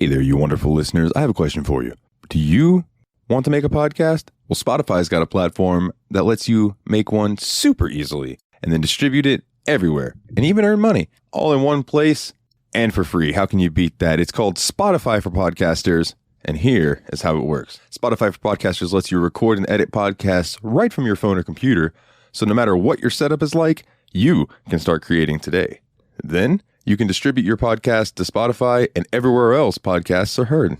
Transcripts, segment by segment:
Hey there, you wonderful listeners. I have a question for you. Do you want to make a podcast? Well, Spotify's got a platform that lets you make one super easily and then distribute it everywhere and even earn money all in one place and for free. How can you beat that? It's called Spotify for Podcasters. And here is how it works. Spotify for Podcasters lets you record and edit podcasts right from your phone or computer. So no matter what your setup is like, you can start creating today. Then you can distribute your podcast to Spotify and everywhere else podcasts are heard.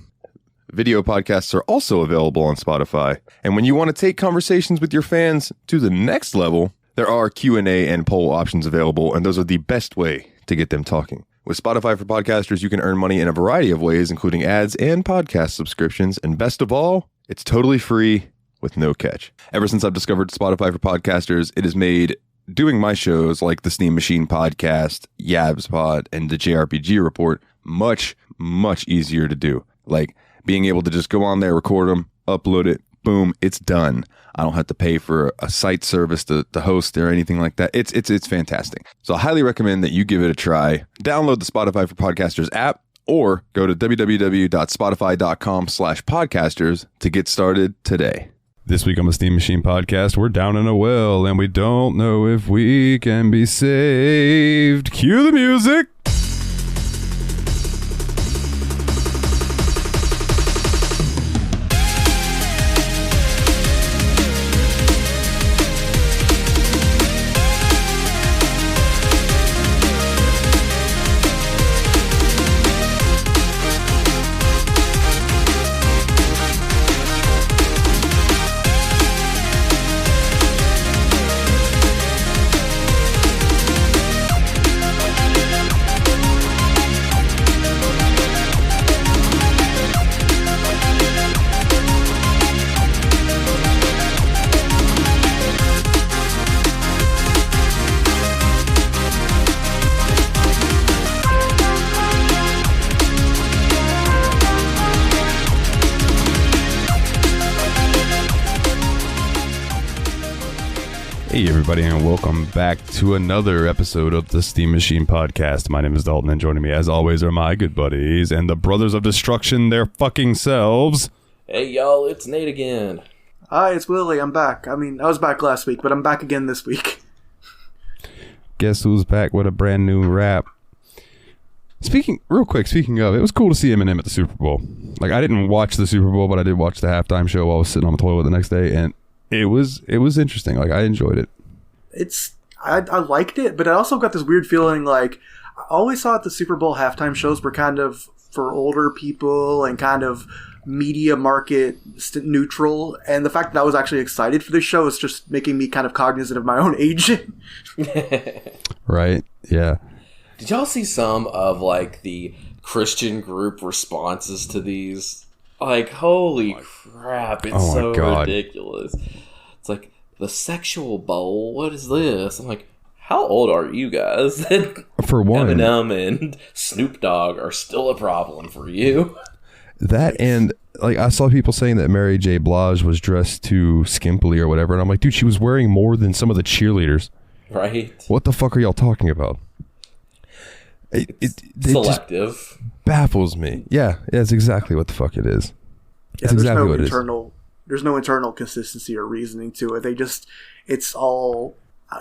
Video podcasts are also available on Spotify. And when you want to take conversations with your fans to the next level, there are Q&A and poll options available, and those are the best way to get them talking. With Spotify for Podcasters, you can earn money in a variety of ways, including ads and podcast subscriptions. And best of all, it's totally free with no catch. Ever since I've discovered Spotify for Podcasters, it has made doing my shows like the Steam Machine Podcast, Yabs Pod, and the JRPG Report much, much easier to do. Like being able to just go on there, record them, upload it, boom, it's done. I don't have to pay for a site service to host or anything like that. It's fantastic. So I highly recommend that you give it a try. Download the Spotify for Podcasters app or go to www.spotify.com/podcasters to get started today. This week on the Steam Machine Podcast, we're down in a well and we don't know if we can be saved. Cue the music. Hey everybody, and welcome back to another episode of the Steam Machine Podcast. My name is Dalton, and joining me as always are my good buddies and the Brothers of Destruction their fucking selves. Hey y'all, it's Nate again. Hi, it's Willie. I'm back. I was back last week, but I'm back again this week. Guess who's back with a brand new rap? Speaking of, it was cool to see Eminem at the Super Bowl. Like, I didn't watch the Super Bowl, but I did watch the halftime show while I was sitting on the toilet the next day, and it was interesting. Like, I enjoyed it. I liked it, but I also got this weird feeling like I always thought the Super Bowl halftime shows were kind of for older people and kind of media market neutral. And the fact that I was actually excited for this show is just making me kind of cognizant of my own age. Right? Yeah. Did y'all see some of like the Christian group responses to these? Like, holy crap, it's so ridiculous. It's like, the sexual bowl, what is this? I'm like, how old are you guys? For one, Eminem and Snoop Dogg are still a problem for you. That, and like, I saw people saying that Mary J. Blige was dressed too skimpily or whatever, and I'm like, dude, she was wearing more than some of the cheerleaders. Right. What the fuck are y'all talking about? It selective. Just baffles me. Yeah, that's exactly what the fuck it is. Yeah, there's no internal consistency or reasoning to it. It's all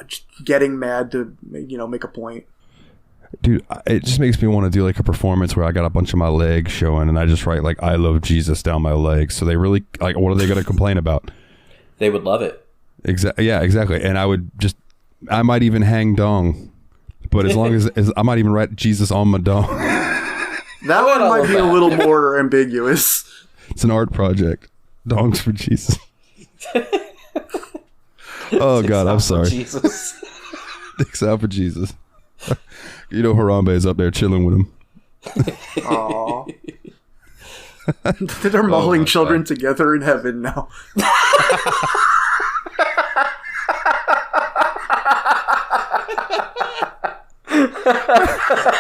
just getting mad to, make a point. Dude, it just makes me want to do like a performance where I got a bunch of my legs showing and I just write like, I love Jesus down my legs. So they really, like, what are they going to complain about? They would love it. Yeah, exactly. And I might even hang dong. But as long as I might even write Jesus on my dong. That one might be a little more ambiguous. It's an art project. Dongs for Jesus. Oh God, I'm sorry. Jesus. Dicks out for Jesus. Harambe is up there chilling with him. Aww. They're mauling children together in heaven now.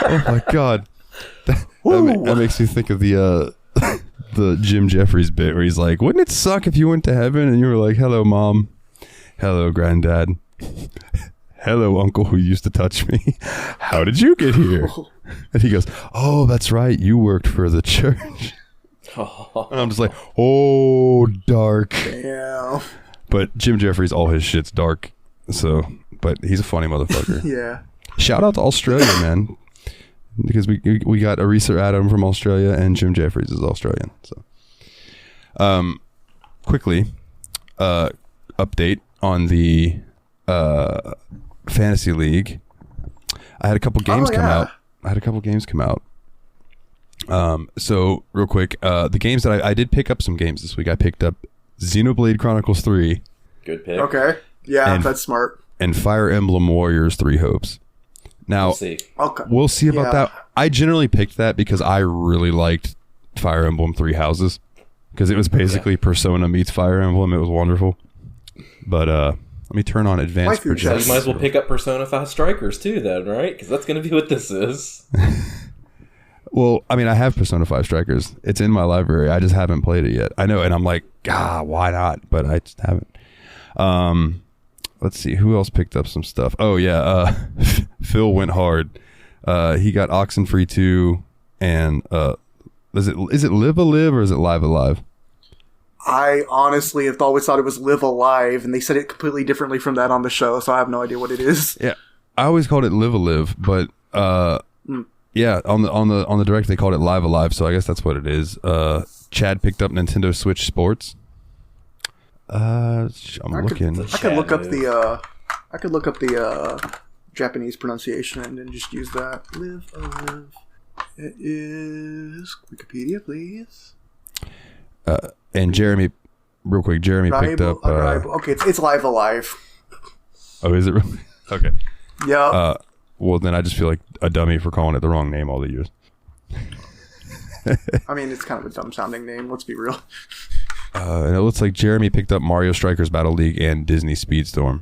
Oh my God. That makes me think of the Jim Jeffries bit where he's like, wouldn't it suck if you went to heaven and you were like, hello mom, hello granddad, hello, uncle who used to touch me. How did you get here? And he goes, oh, that's right. You worked for the church. And I'm just like, oh, dark. Yeah. But Jim Jeffries, all his shit's dark. So, but he's a funny motherfucker. Yeah. Shout out to Australia, man. Because we got Arisa Adam from Australia and Jim Jeffries is Australian. So, quickly, update on the fantasy league. I had a couple games come out. So real quick, the games that I did pick up some games this week. I picked up Xenoblade Chronicles 3. Good pick. Okay. Yeah, that's smart. And Fire Emblem Warriors 3 Hopes. Now, we'll see about that. I generally picked that because I really liked Fire Emblem 3 Houses. Because it was basically Persona meets Fire Emblem. It was wonderful. But let me turn on advanced projections. So you might as well pick up Persona 5 Strikers too then, right? Because that's going to be what this is. Well, I mean, I have Persona 5 Strikers. It's in my library. I just haven't played it yet. I know, and I'm like, why not? But I just haven't. Let's see. Who else picked up some stuff? Oh, yeah. Phil went hard. He got Oxenfree 2 and is it Live Alive or is it Live Alive? I honestly have always thought it was Live Alive, and they said it completely differently from that on the show, so I have no idea what it is. Yeah. I always called it Live Alive, but yeah, on the direct they called it Live Alive, so I guess that's what it is. Chad picked up Nintendo Switch Sports. I could look up the Japanese pronunciation and then just use that. Live Alive. It is Wikipedia, please. And Jeremy, real quick, picked up. Okay, it's Live Alive. Oh, is it really? Okay. Yeah. Well, then I just feel like a dummy for calling it the wrong name all the years. I mean, it's kind of a dumb sounding name. Let's be real. And it looks like Jeremy picked up Mario Strikers Battle League and Disney Speedstorm.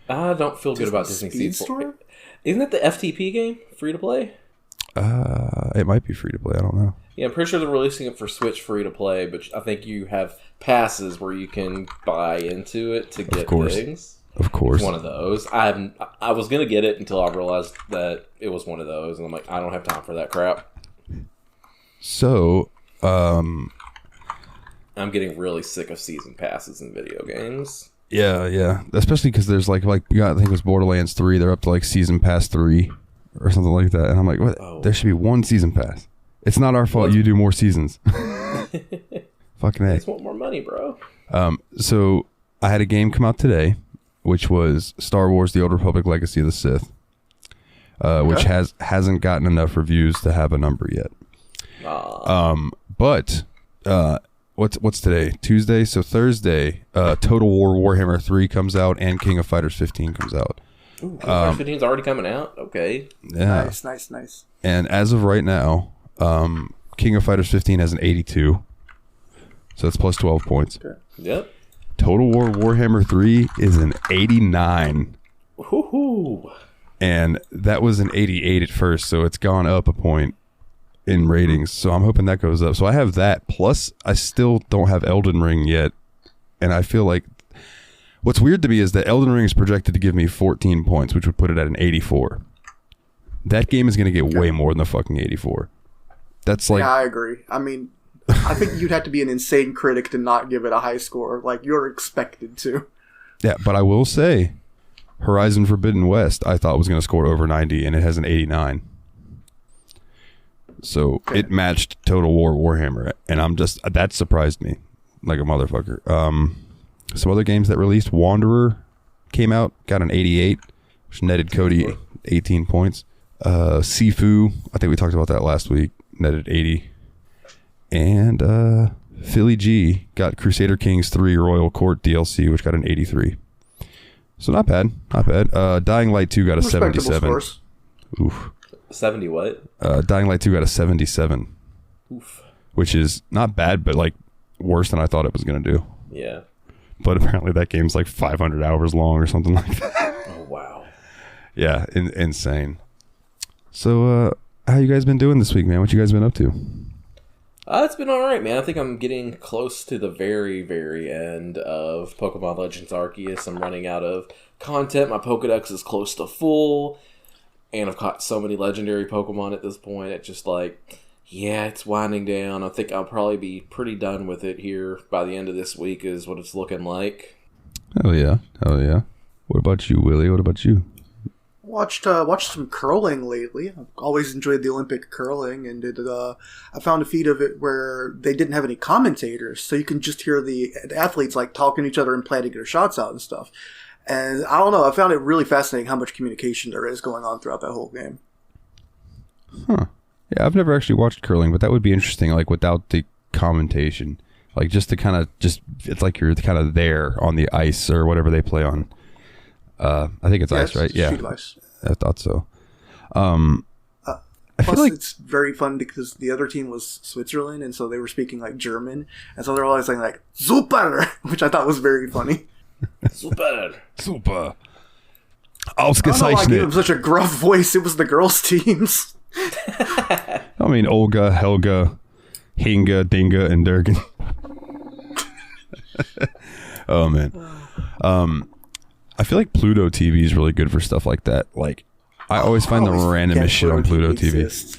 I don't feel good about Disney Speedstorm. Isn't that the FTP game? Free to play? It might be free to play. I don't know. Yeah, I'm pretty sure they're releasing it for Switch free to play, but I think you have passes where you can buy into it to get things. Of course. It's one of those. I was going to get it until I realized that it was one of those, and I'm like, I don't have time for that crap. So, I'm getting really sick of season passes in video games. Yeah. Especially because there's like we got, I think it was Borderlands 3. They're up to like Season Pass 3 or something like that. And I'm like, what? Oh. There should be one Season Pass. It's not our fault you do more seasons. Fucking A. I just want more money, bro. So, I had a game come out today, which was Star Wars The Old Republic Legacy of the Sith, which hasn't gotten enough reviews to have a number yet. But what's today? Tuesday? So Thursday, Total War Warhammer 3 comes out and King of Fighters 15 comes out. Ooh, King of Fighters 15 is already coming out? Okay. Yeah. Nice. And as of right now, King of Fighters 15 has an 82. So that's plus 12 points. Okay. Yep. Total War Warhammer 3 is an 89. Woohoo! And that was an 88 at first, so it's gone up a point in ratings. So I'm hoping that goes up. So I have that. Plus, I still don't have Elden Ring yet. And I feel like what's weird to me is that Elden Ring is projected to give me 14 points, which would put it at an 84. That game is going to get way more than the fucking 84. That's like... Yeah, I agree. I mean, I think you'd have to be an insane critic to not give it a high score. Like, you're expected to. Yeah, but I will say, Horizon Forbidden West, I thought was going to score over 90, and it has an 89. So it matched Total War Warhammer, and that surprised me like a motherfucker. Some other games that released, Wanderer came out, got an 88, which netted Cody 18 points. Sifu, I think we talked about that last week, netted 80. And Philly G got Crusader Kings 3 Royal Court DLC, which got an 83. So not bad. Dying Light 2 got a 77. Oof. 70 what? Dying Light 2 got a 77. Oof. Which is not bad, but like worse than I thought it was going to do. Yeah. But apparently that game's like 500 hours long or something like that. Oh, wow. Yeah, insane. So, how you guys been doing this week, man? What you guys been up to? It's been alright, man. I think I'm getting close to the very, very end of Pokemon Legends Arceus. I'm running out of content. My Pokedex is close to full. And I've caught so many legendary Pokemon at this point. It's just like, yeah, it's winding down. I think I'll probably be pretty done with it here by the end of this week is what it's looking like. Hell yeah. What about you, Willie? What about you? Watched some curling lately. I've always enjoyed the Olympic curling, and I found a feed of it where they didn't have any commentators, so you can just hear the athletes like talking to each other and planning their shots out and stuff. And I don't know, I found it really fascinating how much communication there is going on throughout that whole game. Huh. Yeah, I've never actually watched curling, but that would be interesting, like without the commentation. Like just to kind of it's like you're kind of there on the ice or whatever they play on. I think it's ice, right? Yeah. Ice. I thought so. I feel like it's very fun because the other team was Switzerland, and so they were speaking like German, and so they're always saying like "Super," which I thought was very funny. Super. I don't know why I gave him such a gruff voice. It was the girls' teams. I mean, Olga, Helga, Hinga, Dinga, and Durgan. Oh man. I feel like Pluto TV is really good for stuff like that. Like, I always find the randomest shit on Pluto TV.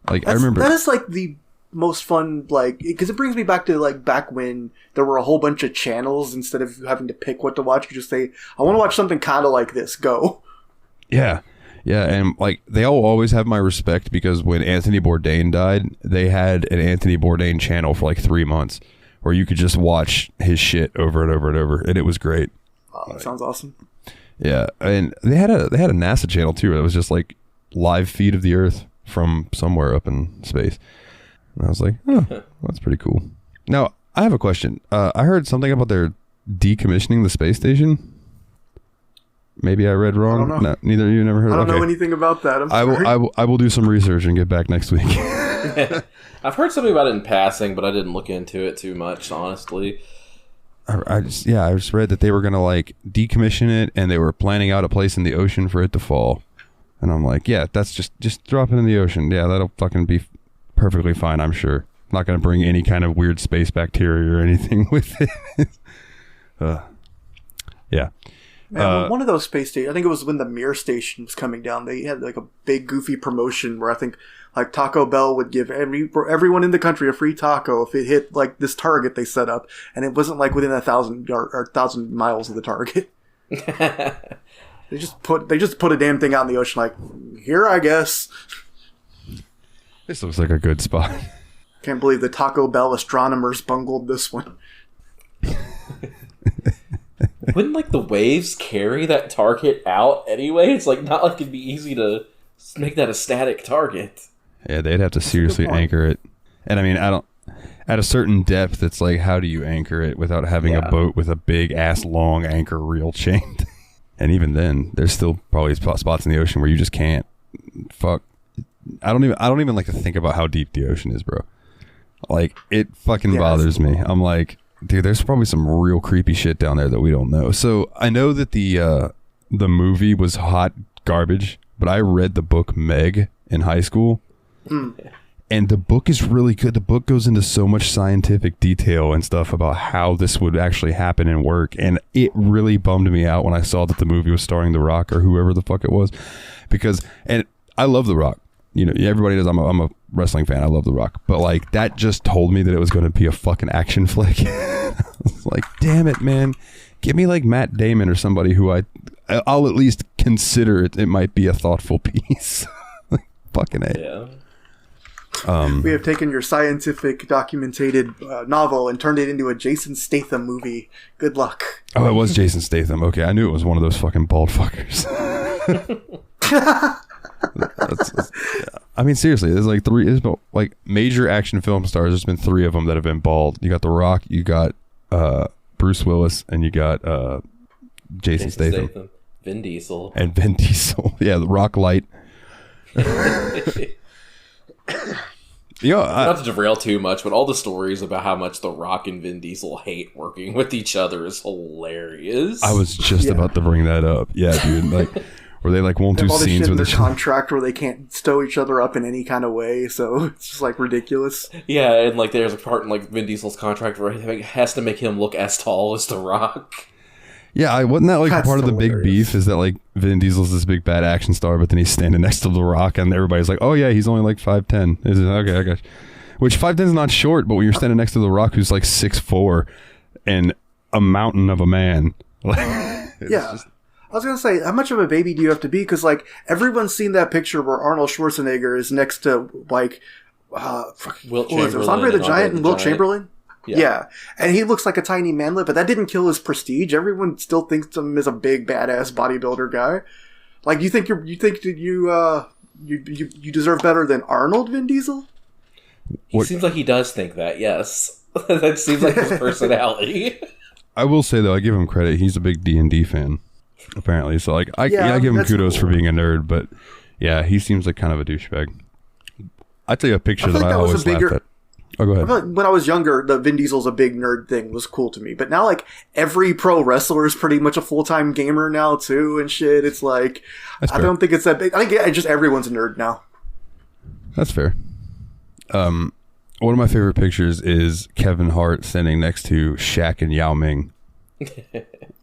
Like, I remember that is like the most fun, like, because it brings me back to like back when there were a whole bunch of channels instead of having to pick what to watch. You just say, "I want to watch something kind of like this." Go. Yeah, and like they all always have my respect because when Anthony Bourdain died, they had an Anthony Bourdain channel for like 3 months where you could just watch his shit over and over and over, and it was great. Oh, that sounds awesome. Yeah, and they had a NASA channel too. That was just like live feed of the Earth from somewhere up in space. And I was like, oh, that's pretty cool. Now, I have a question. I heard something about their decommissioning the space station. Maybe I read wrong. I don't know. No, neither of you never heard. I don't know anything about that. I will do some research and get back next week. I've heard something about it in passing, but I didn't look into it too much, honestly. I just read that they were gonna like decommission it, and they were planning out a place in the ocean for it to fall. And I'm like, yeah, that's just drop it in the ocean. Yeah, that'll fucking be perfectly fine, I'm sure. I'm not gonna bring any kind of weird space bacteria or anything with it. Yeah. Man, one of those space stations, I think it was when the Mir station was coming down, they had like a big goofy promotion where I think like Taco Bell would give everyone in the country a free taco if it hit like this target they set up, and it wasn't like within 1,000 miles of the target. They just put a damn thing out in the ocean like, here I guess. This looks like a good spot. Can't believe the Taco Bell astronomers bungled this one. Wouldn't like the waves carry that target out anyway? It's like not like it'd be easy to make that a static target. Yeah, they'd have to seriously anchor it. And I mean, at a certain depth, it's like, how do you anchor it without having a boat with a big ass long anchor reel chain? And even then, there's still probably spots in the ocean where you just can't. Fuck. I don't even like to think about how deep the ocean is, bro. Like, it fucking bothers me. I'm like, dude, there's probably some real creepy shit down there that we don't know. So I know that the movie was hot garbage, but I read the book Meg in high school. And the book is really good. The book goes into so much scientific detail and stuff about how this would actually happen and work. And it really bummed me out when I saw that the movie was starring The Rock or whoever the fuck it was. And I love The Rock. You know, everybody knows I'm a wrestling fan. I love The Rock. But like, that just told me that it was going to be a fucking action flick. I was like, damn it, man. Give me like Matt Damon or somebody who I'll at least consider it might be a thoughtful piece. Like, fucking A. Yeah. We have taken your scientific documented novel and turned it into a Jason Statham movie. Good luck. Oh, it was Jason Statham. Okay, I knew it was one of those fucking bald fuckers. I mean, seriously, there's like like major action film stars. There's been 3 of them that have been bald. You got The Rock, you got Bruce Willis, and you got Jason Statham. Vin Diesel. And Vin Diesel. Yeah, The Rock Light. Not to derail too much, but all the stories about how much The Rock and Vin Diesel hate working with each other is hilarious. I was just about to bring that up. Yeah, dude. Like, where they like won't do all this scenes shit in with their each contract where they can't stow each other up in any kind of way, so it's just like ridiculous. Yeah, and like there's a part in like Vin Diesel's contract where he has to make him look as tall as The Rock. Yeah, wasn't that like That's part of the big hilarious. beef is that like Vin Diesel's this big bad action star, but then he's standing next to The Rock, and everybody's like, "Oh yeah, he's only like 5'10". Okay, I got you. Which 5'10 is not short, but when you're standing next to The Rock, who's like 6'4" and a mountain of a man, Yeah. I was going to say, how much of a baby do you have to be? Because, like, everyone's seen that picture where Arnold Schwarzenegger is next to, like, Wilt what was it? Was Andre the Chamberlain Giant and and Wilt Chamberlain? Yeah. Yeah. And he looks like a tiny manlet, but that didn't kill his prestige. Everyone still thinks of him as a big, badass bodybuilder guy. Like, you think you deserve better than Arnold, Vin Diesel? He seems like he does think that, yes. That seems like his personality. I will say though, I give him credit. He's a big D&D fan, apparently. So like, I give him kudos for being a nerd, but yeah, he seems like kind of a douchebag. I tell you a picture that I always laugh at. Oh, go ahead. I feel like when I was younger, the Vin Diesel's a big nerd thing was cool to me. But now, like, every pro wrestler is pretty much a full-time gamer now, too, and shit. It's like, I don't think it's that big. I think just everyone's a nerd now. That's fair. One of my favorite pictures is Kevin Hart standing next to Shaq and Yao Ming.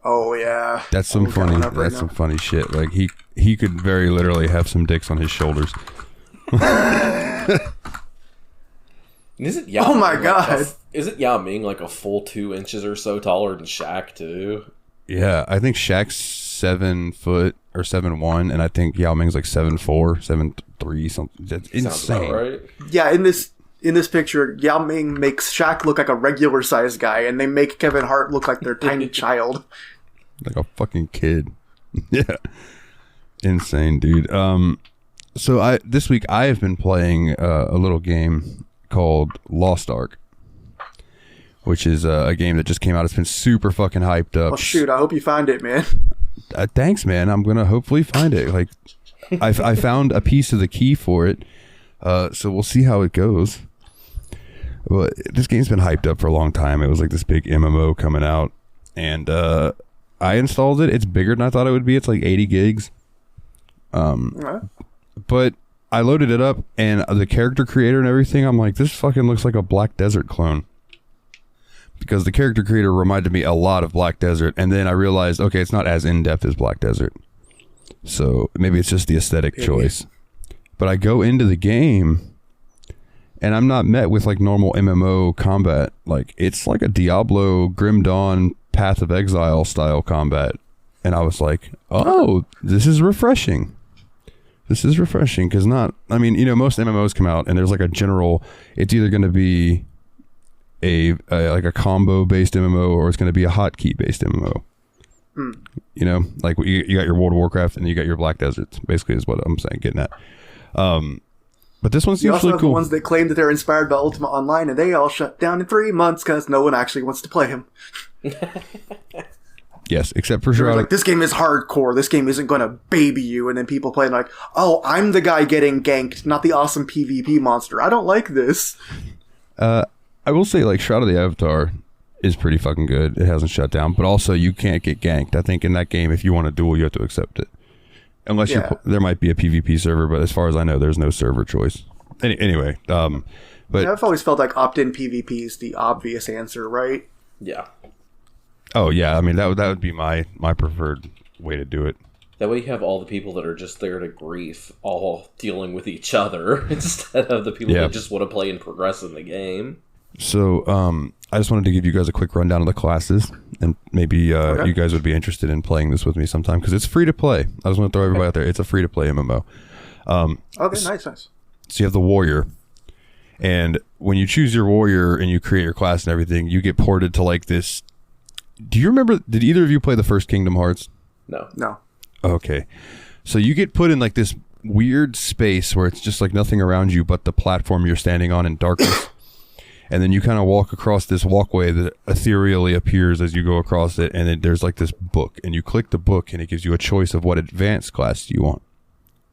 Oh, yeah. That's some funny shit. Like, he could very literally have some dicks on his shoulders. Isn't Yao oh my Ming god! Isn't Yao Ming like a full 2 inches or so taller than Shaq too? Yeah, I think Shaq's 7 foot or 7'1", and I think Yao Ming's like 7'4", 7'3", something. That's insane, right? Yeah, in this picture, Yao Ming makes Shaq look like a regular sized guy, and they make Kevin Hart look like their tiny child, like a fucking kid. Yeah, insane, dude. So this week I have been playing a little game called Lost Ark, which is a game that just came out. It's been super fucking hyped up. Oh shoot, I hope you find it, man. Thanks, man. I'm gonna hopefully find it. Like, I found a piece of the key for it, so we'll see how it goes. Well, this game's been hyped up for a long time. It was like this big MMO coming out, and I installed it. It's bigger than I thought it would be. It's like 80 gigs. But I loaded it up, and the character creator and everything, I'm like, this fucking looks like a Black Desert clone. Because the character creator reminded me a lot of Black Desert, and then I realized, okay, it's not as in-depth as Black Desert. So maybe it's just the aesthetic choice. But I go into the game, and I'm not met with like normal MMO combat. Like, it's like a Diablo, Grim Dawn, Path of Exile style combat. And I was like, oh, this is refreshing. This is refreshing because most MMOs come out and there's like a general, it's either going to be like a combo based MMO or it's going to be a hotkey based MMO. You know, like you got your World of Warcraft and you got your Black Deserts, basically is what I'm saying, getting at. But this one seems really cool. The ones that claim that they're inspired by Ultima Online and they all shut down in 3 months because no one actually wants to play him. Yes, except for sure. Like, this game is hardcore. This game isn't going to baby you. And then people play like, oh, I'm the guy getting ganked, not the awesome PvP monster. I don't like this. I will say, like, Shroud of the Avatar is pretty fucking good. It hasn't shut down. But also, you can't get ganked. I think in that game, if you want to duel, you have to accept it. Unless there might be a PvP server, but as far as I know, there's no server choice. Anyway, but I've always felt like opt-in PvP is the obvious answer, right? Yeah. Oh yeah, I mean that would be my preferred way to do it. That way you have all the people that are just there to grief, all dealing with each other instead of the people that just want to play and progress in the game. So I just wanted to give you guys a quick rundown of the classes, and maybe you guys would be interested in playing this with me sometime because it's free to play. I just want to throw everybody out there. It's a free to play MMO. Okay, nice. So you have the warrior, and when you choose your warrior and you create your class and everything, you get ported to like this. Do you remember, did either of you play the first Kingdom Hearts? No. Okay. So you get put in like this weird space where it's just like nothing around you but the platform you're standing on in darkness. And then you kind of walk across this walkway that ethereally appears as you go across it. And then there's like this book. And you click the book and it gives you a choice of what advanced class you want.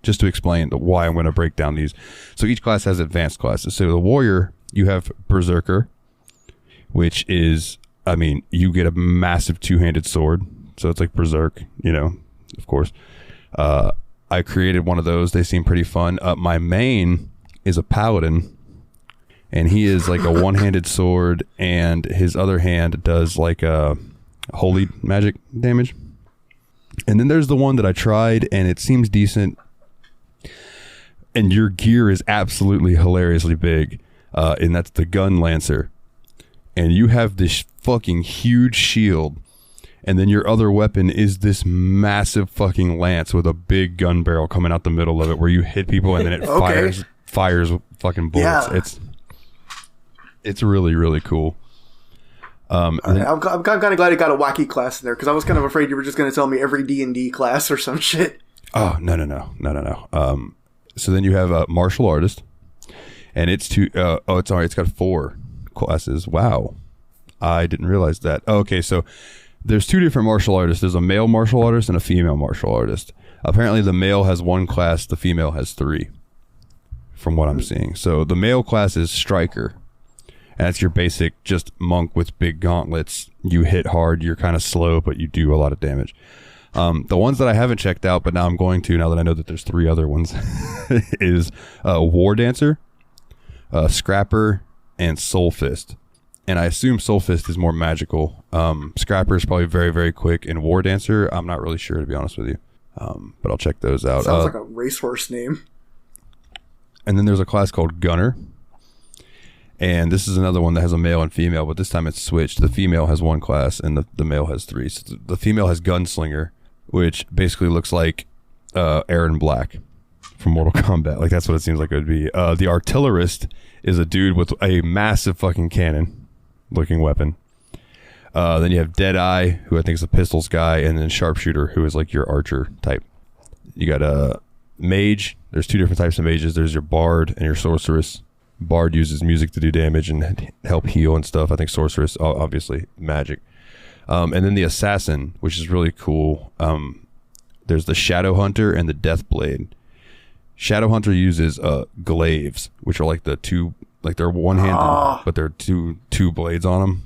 Just to explain why I'm going to break down these. So each class has advanced classes. So the warrior, you have Berserker, which is... I mean, you get a massive two-handed sword, so it's like Berserk, you know, of course. I created one of those. They seem pretty fun. My main is a paladin, and he is like a one-handed sword, and his other hand does like a holy magic damage. And then there's the one that I tried, and it seems decent. And your gear is absolutely hilariously big, and that's the Gun Lancer. And you have this fucking huge shield, and then your other weapon is this massive fucking lance with a big gun barrel coming out the middle of it, where you hit people and then it fires fucking bullets. Yeah. It's really, really cool. I'm kind of glad it got a wacky class in there, because I was kind of afraid you were just going to tell me every D&D class or some shit. Oh, no. So then you have a martial artist, and it's it's got 4 classes. Wow. I didn't realize that. Okay, so there's 2 different martial artists. There's a male martial artist and a female martial artist. Apparently the male has 1 class, the female has 3, from what I'm seeing. So the male class is striker. And that's your basic just monk with big gauntlets. You hit hard, you're kind of slow, but you do a lot of damage. The ones that I haven't checked out, but now I'm going to, now that I know that there's 3 other ones, is War Dancer, Scrapper, and Soul Fist. And I assume Soul Fist is more magical. Scrapper is probably very, very quick. And War Dancer, I'm not really sure, to be honest with you. But I'll check those out. Sounds like a racehorse name. And then there's a class called Gunner. And this is another one that has a male and female, but this time it's switched. The female has 1 class and the male has 3. So the female has Gunslinger, which basically looks like Aaron Black from Mortal Kombat. Like, that's what it seems like it would be. The artillerist is a dude with a massive fucking cannon looking weapon. Then you have Deadeye, who I think is a pistols guy, and then Sharpshooter, who is like your archer type. You got a mage. There's 2 different types of mages. There's your bard and your sorceress. Bard uses music to do damage and help heal and stuff. I think sorceress, obviously, magic. And then the assassin, which is really cool. There's the Shadow Hunter and the Death Blade. Shadow Hunter uses glaives, which are like the 2, like they're one-handed, but they're two blades on them.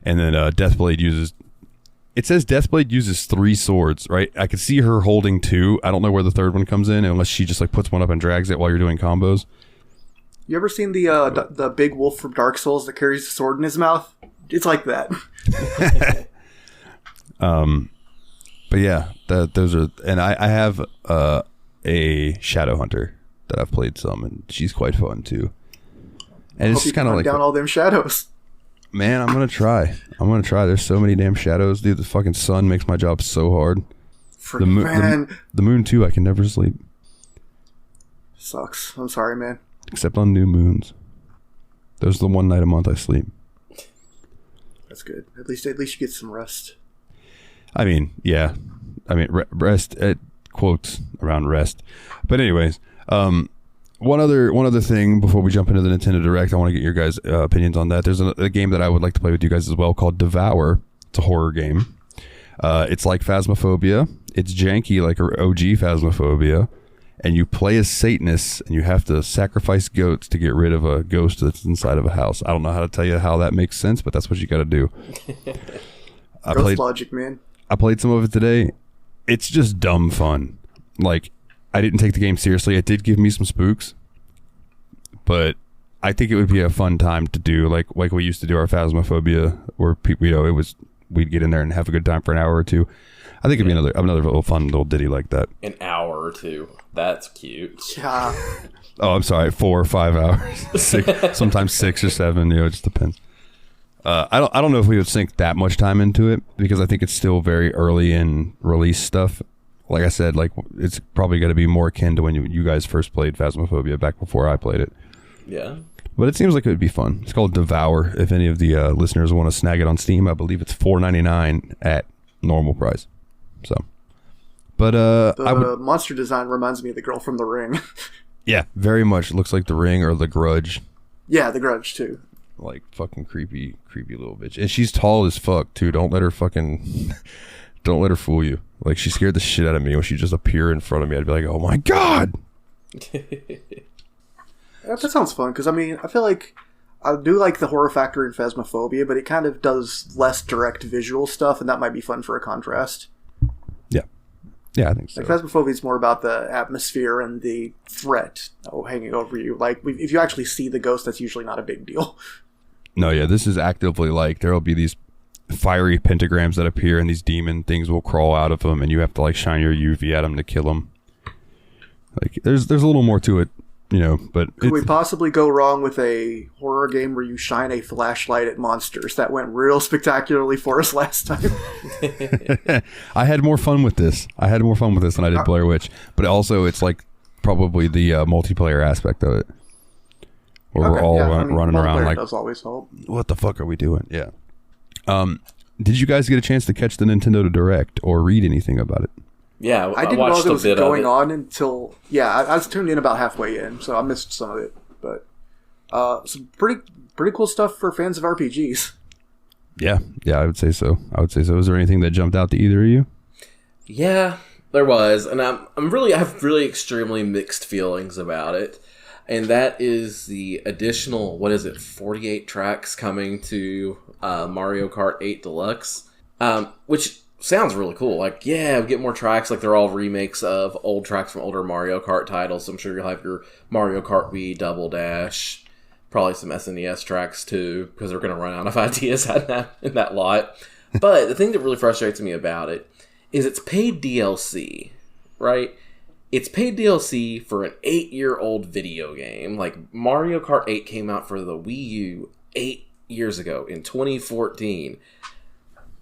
And then Death Blade uses, it says Death Blade uses 3 swords, right? I could see her holding 2. I don't know where the 3rd one comes in, unless she just like puts one up and drags it while you're doing combos. You ever seen the big wolf from Dark Souls that carries the sword in his mouth? It's like that. But yeah, those are, and I have a Shadow Hunter that I've played some, and she's quite fun too. And it's just kind of like down all them shadows. Man, I'm gonna try. There's so many damn shadows, dude. The fucking sun makes my job so hard. The moon too. I can never sleep. Sucks. I'm sorry, man. Except on new moons. Those are the one night a month I sleep. That's good. At least you get some rest. I mean, yeah. Rest. Quotes around rest. But anyways, one other thing before we jump into the Nintendo Direct, I want to get your guys' opinions on that. There's a game that I would like to play with you guys as well called Devour. It's a horror game. It's like Phasmophobia. It's janky like OG Phasmophobia. And you play as Satanists, and you have to sacrifice goats to get rid of a ghost that's inside of a house. I don't know how to tell you how that makes sense, but that's what you got to do. Ghost logic, man. I played some of it today. It's just dumb fun. Like, I didn't take the game seriously. It did give me some spooks, but I think it would be a fun time to do, like we used to do our Phasmophobia, where people, we'd get in there and have a good time for an hour or 2. I think it'd be another little fun little ditty like that. An hour or 2. That's cute. Yeah. Oh, I'm sorry. 4 or 5 hours. 6, sometimes 6 or 7. It just depends. I don't know if we would sink that much time into it, because I think it's still very early in release stuff. Like I said, like it's probably going to be more akin to when you guys first played Phasmophobia back before I played it. Yeah. But it seems like it would be fun. It's called Devour. If any of the listeners want to snag it on Steam, I believe it's $4.99 at normal price. So, but the monster design reminds me of the girl from The Ring. Yeah, very much. It looks like The Ring or The Grudge. Yeah, The Grudge too. Like fucking creepy little bitch, and she's tall as fuck too. Don't let her fool you. Like, she scared the shit out of me when she just appeared in front of me. I'd be like, oh my god. That sounds fun, because I feel like I do like the horror factor in Phasmophobia, but it kind of does less direct visual stuff, and that might be fun for a contrast. Yeah, I think so. Like Phasmophobia is more about the atmosphere and the threat hanging over you. Like if you actually see the ghost, that's usually not a big deal. No, yeah, this is actively like there will be these fiery pentagrams that appear, and these demon things will crawl out of them, and you have to like shine your UV at them to kill them. Like there's a little more to it, you know. But could we possibly go wrong with a horror game where you shine a flashlight at monsters? That went real spectacularly for us last time. I had more fun with this. than I did Blair Witch. But also, it's like probably the multiplayer aspect of it, where we're all running around like, does always help. What the fuck are we doing? Yeah. Did you guys get a chance to catch the Nintendo Direct or read anything about it? Yeah, I didn't know it was going on until I was tuned in about halfway in, so I missed some of it. But some pretty cool stuff for fans of RPGs. Yeah, I would say so. Is there anything that jumped out to either of you? Yeah, there was, and I have really extremely mixed feelings about it. And that is the additional 48 tracks coming to Mario Kart 8 Deluxe, which sounds really cool. Like, yeah, we get more tracks. Like, they're all remakes of old tracks from older Mario Kart titles. So I'm sure you'll have your Mario Kart Wii Double Dash, probably some SNES tracks too, because they're going to run out of ideas in that lot. But the thing that really frustrates me about it is it's paid DLC, right? It's paid DLC for an 8-year-old video game. Like, Mario Kart 8 came out for the Wii U 8 years ago in 2014.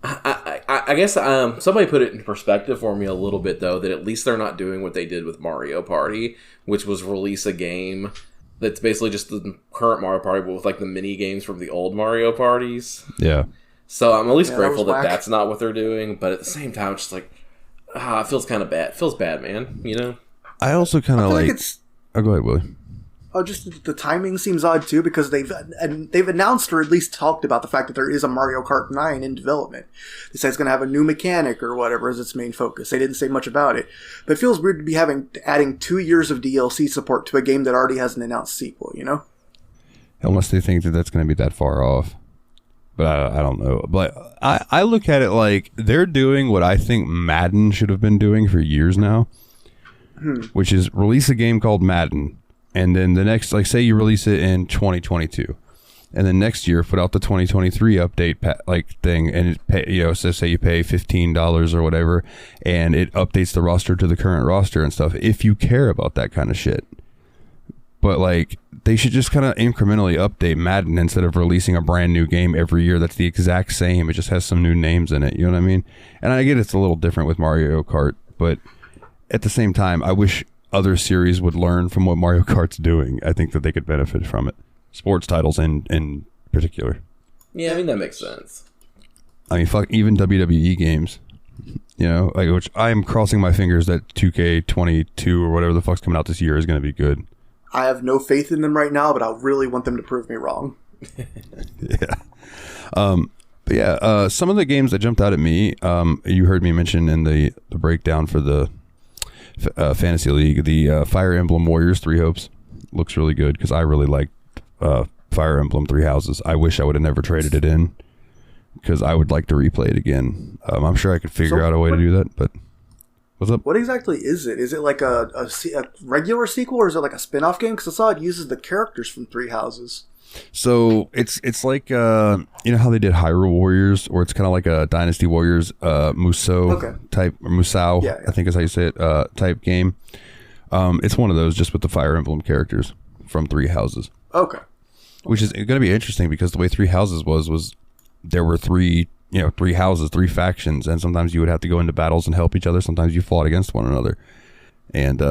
I guess somebody put it in perspective for me a little bit, though, that at least they're not doing what they did with Mario Party, which was release a game that's basically just the current Mario Party, but with like the mini games from the old Mario Parties. Yeah. So I'm at least grateful that that's not what they're doing, but at the same time, it's just like, it feels kind of bad. It feels bad, man, you know? I also kind of like it's... Oh, go ahead, Willie. Oh, just the timing seems odd too, because they've announced or at least talked about the fact that there is a Mario Kart 9 in development. They say it's going to have a new mechanic or whatever as its main focus. They didn't say much about it, but it feels weird to be adding 2 years of DLC support to a game that already has an announced sequel. You know, unless they think that that's going to be that far off. But I don't know. But I look at it like they're doing what I think Madden should have been doing for years now, which is release a game called Madden. And then the next, like, say you release it in 2022, and then next year put out the 2023 update thing, and it so say you pay $15 or whatever, and it updates the roster to the current roster and stuff. If you care about that kind of shit, but like they should just kind of incrementally update Madden instead of releasing a brand new game every year that's the exact same. It just has some new names in it. You know what I mean? And I get it's a little different with Mario Kart, but at the same time, I wish other series would learn from what Mario Kart's doing. I think that they could benefit from it. Sports titles in particular. Yeah, I mean, that makes sense. I mean, fuck, even WWE games, you know, like, which I'm crossing my fingers that 2K22 or whatever the fuck's coming out this year is going to be good. I have no faith in them right now, but I really want them to prove me wrong. Yeah. But yeah, some of the games that jumped out at me, you heard me mention in the breakdown for the Fantasy League, the Fire Emblem Warriors 3 Hopes looks really good, because I really like Fire Emblem 3 Houses. I wish I would have never traded it in, because I would like to replay it again. I'm sure I could figure out a way to do that, but what's up? What exactly is it? Is it like a regular sequel, or is it like a spin-off game? Because I saw it uses the characters from 3 Houses. So it's like you know how they did Hyrule Warriors, or it's kind of like a Dynasty Warriors Musou type, or Musou, I think is how you say it, type game. It's one of those, just with the Fire Emblem characters from 3 Houses. Okay. Which is going to be interesting, because the way 3 Houses was there were 3 houses, 3 factions, and sometimes you would have to go into battles and help each other. Sometimes you fought against one another, and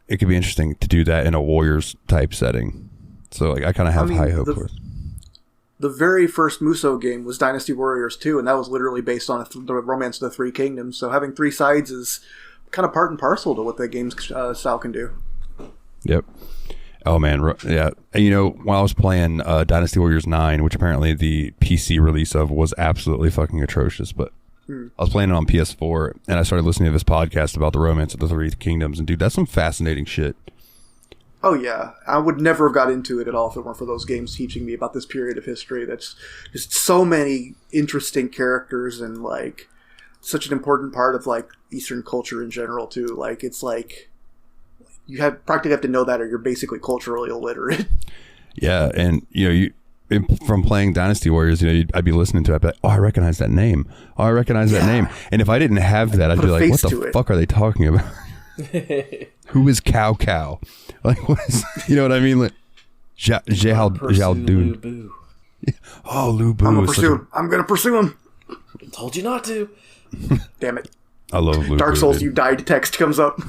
it could be interesting to do that in a Warriors type setting. So like, I kind of have high hope for it. The very first Musou game was Dynasty Warriors 2, and that was literally based on the Romance of the Three Kingdoms. So having 3 sides is kind of part and parcel to what the game's style can do. Yep. Oh, man. Yeah. And, you know, while I was playing Dynasty Warriors 9, which apparently the PC release of was absolutely fucking atrocious, but I was playing it on PS4, and I started listening to this podcast about the Romance of the Three Kingdoms, and dude, that's some fascinating shit. Oh, yeah. I would never have got into it at all if it weren't for those games teaching me about this period of history. That's just so many interesting characters and, like, such an important part of like Eastern culture in general too. Like it's like you have practically have to know that, or you're basically culturally illiterate. Yeah, and from playing Dynasty Warriors, I'd be listening to it, I'd be like, oh, I recognize that name. Oh, I recognize that name. And if I didn't have that, I'd be like, what the fuck are they talking about? Who is Cow Cow? Like, what is, you know what I mean? Like, Jaldoon. Oh, Lu Bu. I'm gonna pursue him. Told you not to. Damn it. I love Lu Bu. Dark Souls, you died text comes up.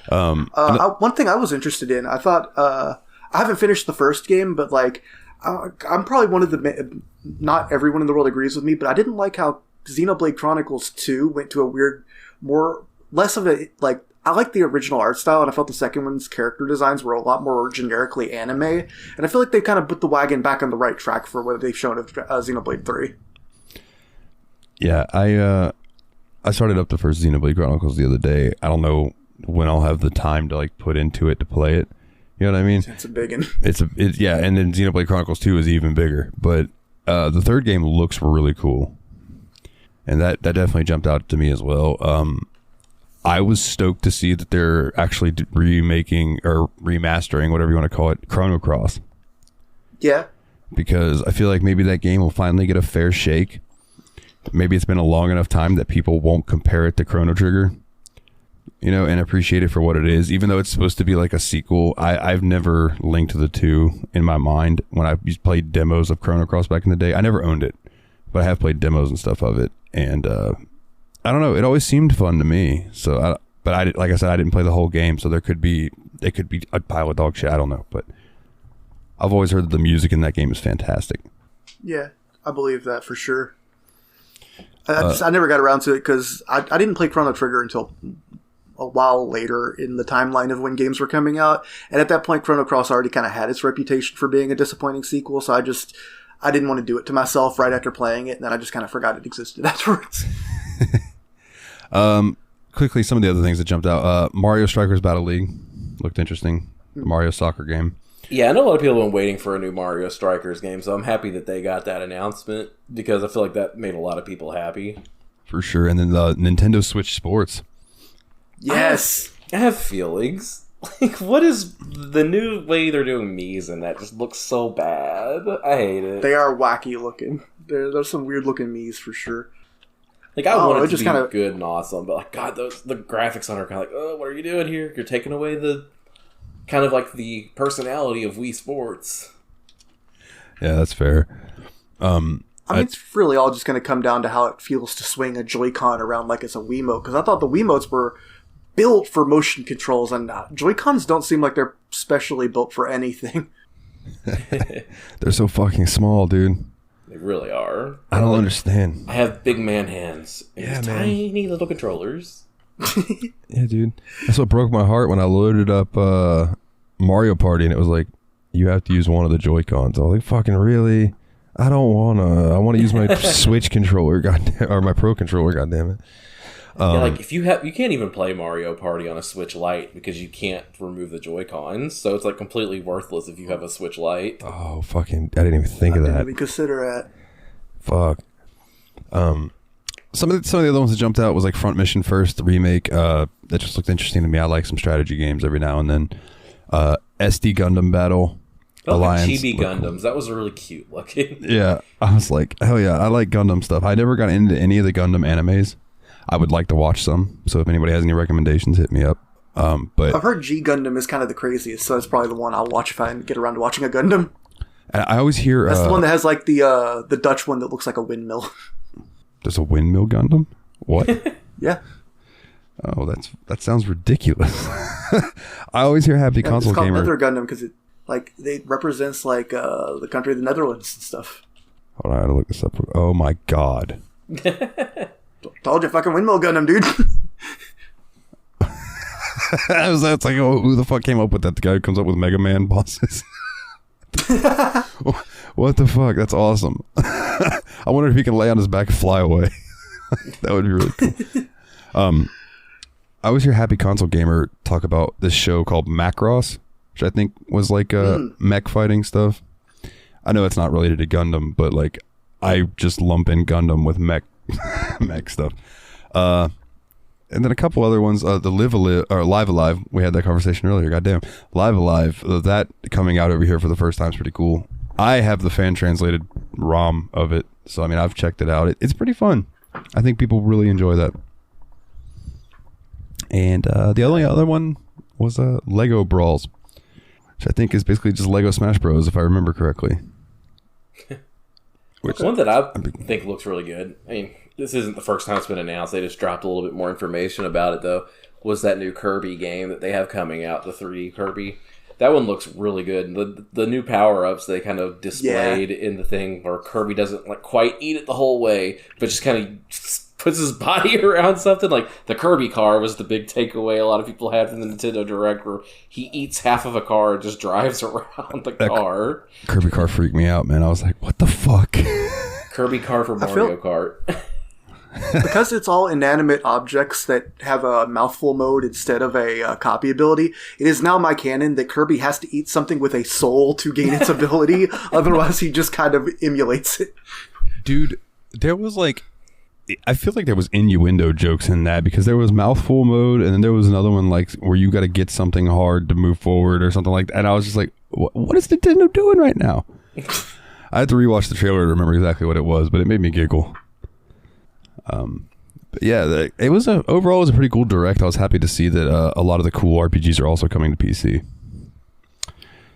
One thing I was interested in, I thought, I haven't finished the first game, but like, I'm probably one of the, not everyone in the world agrees with me, but I didn't like how Xenoblade Chronicles 2 went to a weird, less of a, like, I like the original art style, and I felt the second one's character designs were a lot more generically anime, and I feel like they kind of put the wagon back on the right track for what they've shown of Xenoblade 3. Yeah, I started up the first Xenoblade Chronicles the other day. I don't know when I'll have the time to like put into it to play it. You know what I mean? It's a big one. Yeah, and then Xenoblade Chronicles 2 is even bigger. But the third game looks really cool. And that definitely jumped out to me as well. I was stoked to see that they're actually remaking or remastering, whatever you want to call it, Chrono Cross. Yeah. Because I feel like maybe that game will finally get a fair shake. Maybe it's been a long enough time that people won't compare it to Chrono Trigger, and appreciate it for what it is. Even though it's supposed to be like a sequel, I've never linked the two in my mind. When I played demos of Chrono Cross back in the day, I never owned it, but I have played demos and stuff of it. And I don't know, it always seemed fun to me. So, like I said, I didn't play the whole game, so it could be a pile of dog shit. I don't know, but I've always heard that the music in that game is fantastic. Yeah, I believe that for sure. I never got around to it because I didn't play Chrono Trigger until a while later in the timeline of when games were coming out. And at that point, Chrono Cross already kind of had its reputation for being a disappointing sequel. So I didn't want to do it to myself right after playing it. And then I just kind of forgot it existed afterwards. Quickly, some of the other things that jumped out. Mario Strikers Battle League looked interesting. The Mario soccer game. Yeah, I know a lot of people have been waiting for a new Mario Strikers game, so I'm happy that they got that announcement because I feel like that made a lot of people happy. For sure. And then the Nintendo Switch Sports. Yes! I have feelings. Like, what is the new way they're doing Mii's and that just looks so bad? I hate it. They are wacky looking. There's some weird looking Mii's for sure. Like, I want it to be good and awesome, but like, God, the graphics on it are kind of like, oh, what are you doing here? You're taking away the kind of like the personality of Wii Sports. Yeah, that's fair. It's really all just going to come down to how it feels to swing a Joy-Con around like it's a Wiimote, because I thought the Wiimotes were built for motion controls, and Joy-Cons don't seem like they're specially built for anything. They're so fucking small, dude. They really are. I don't understand. I have big man hands. And tiny little controllers. Yeah, dude. That's what broke my heart when I loaded up Mario Party, and it was like, you have to use one of the Joy-Cons. I was like, fucking really? I don't want to. I want to use my Switch controller, or my Pro controller, goddammit. Like if you can't even play Mario Party on a Switch Lite because you can't remove the Joy-Cons, so it's like completely worthless if you have a Switch Lite. Oh, fucking! I didn't even think of that. I didn't even consider that. Fuck. Some of the other ones that jumped out was like Front Mission First, the remake. That just looked interesting to me. I like some strategy games every now and then. SD Gundam Battle Alliance. Like Chibi Gundams. Cool. That was really cute looking. Yeah, I was like, hell yeah, I like Gundam stuff. I never got into any of the Gundam animes. I would like to watch some. So if anybody has any recommendations, hit me up. But I've heard G Gundam is kind of the craziest, so it's probably the one I'll watch if I get around to watching a Gundam. And I always hear that's the one that has like the Dutch one that looks like a windmill. There's a windmill Gundam? What? Yeah. Oh, that sounds ridiculous. I always hear Happy Console it's called Gamer. Nether Gundam because it represents like the country of the Netherlands and stuff. Hold on, I gotta look this up. Oh my god. Told you, fucking windmill Gundam, dude. That's like, oh, who the fuck came up with that? The guy who comes up with Mega Man bosses. What the fuck? That's awesome. I wonder if he can lay on his back and fly away. That would be really cool. I always hear Happy Console Gamer talk about this show called Macross, which I think was like mech fighting stuff. I know it's not related to Gundam, but like I just lump in Gundam with mech Mech stuff. And then a couple other ones. The Live Alive. We had that conversation earlier. Goddamn, Live Alive. That coming out over here for the first time is pretty cool. I have the fan translated ROM of it, so I mean I've checked it out. It's pretty fun. I think people really enjoy that. And the only other one was Lego Brawls, which I think is basically just Lego Smash Bros. If I remember correctly. One that I think looks really good. I mean, this isn't the first time it's been announced. They just dropped a little bit more information about it, though. Was that new Kirby game that they have coming out, the 3D Kirby? That one looks really good. The new power-ups they kind of displayed in the thing where Kirby doesn't like quite eat it the whole way, but just kind of puts his body around something. Like the Kirby car was the big takeaway a lot of people had from the Nintendo Direct, where he eats half of a car and just drives around the car. Kirby car freaked me out, man. I was like, what the fuck? Kirby car for Mario Kart. Because it's all inanimate objects that have a mouthful mode instead of a copy ability, it is now my canon that Kirby has to eat something with a soul to gain its ability. Otherwise, he just kind of emulates it. Dude, there was like... I feel like there was innuendo jokes in that, because there was mouthful mode, and then there was another one like where you got to get something hard to move forward or something like that. And I was just like, what is Nintendo doing right now? I had to rewatch the trailer to remember exactly what it was, but it made me giggle. But yeah, it was overall it was a pretty cool direct. I was happy to see that a lot of the cool RPGs are also coming to PC.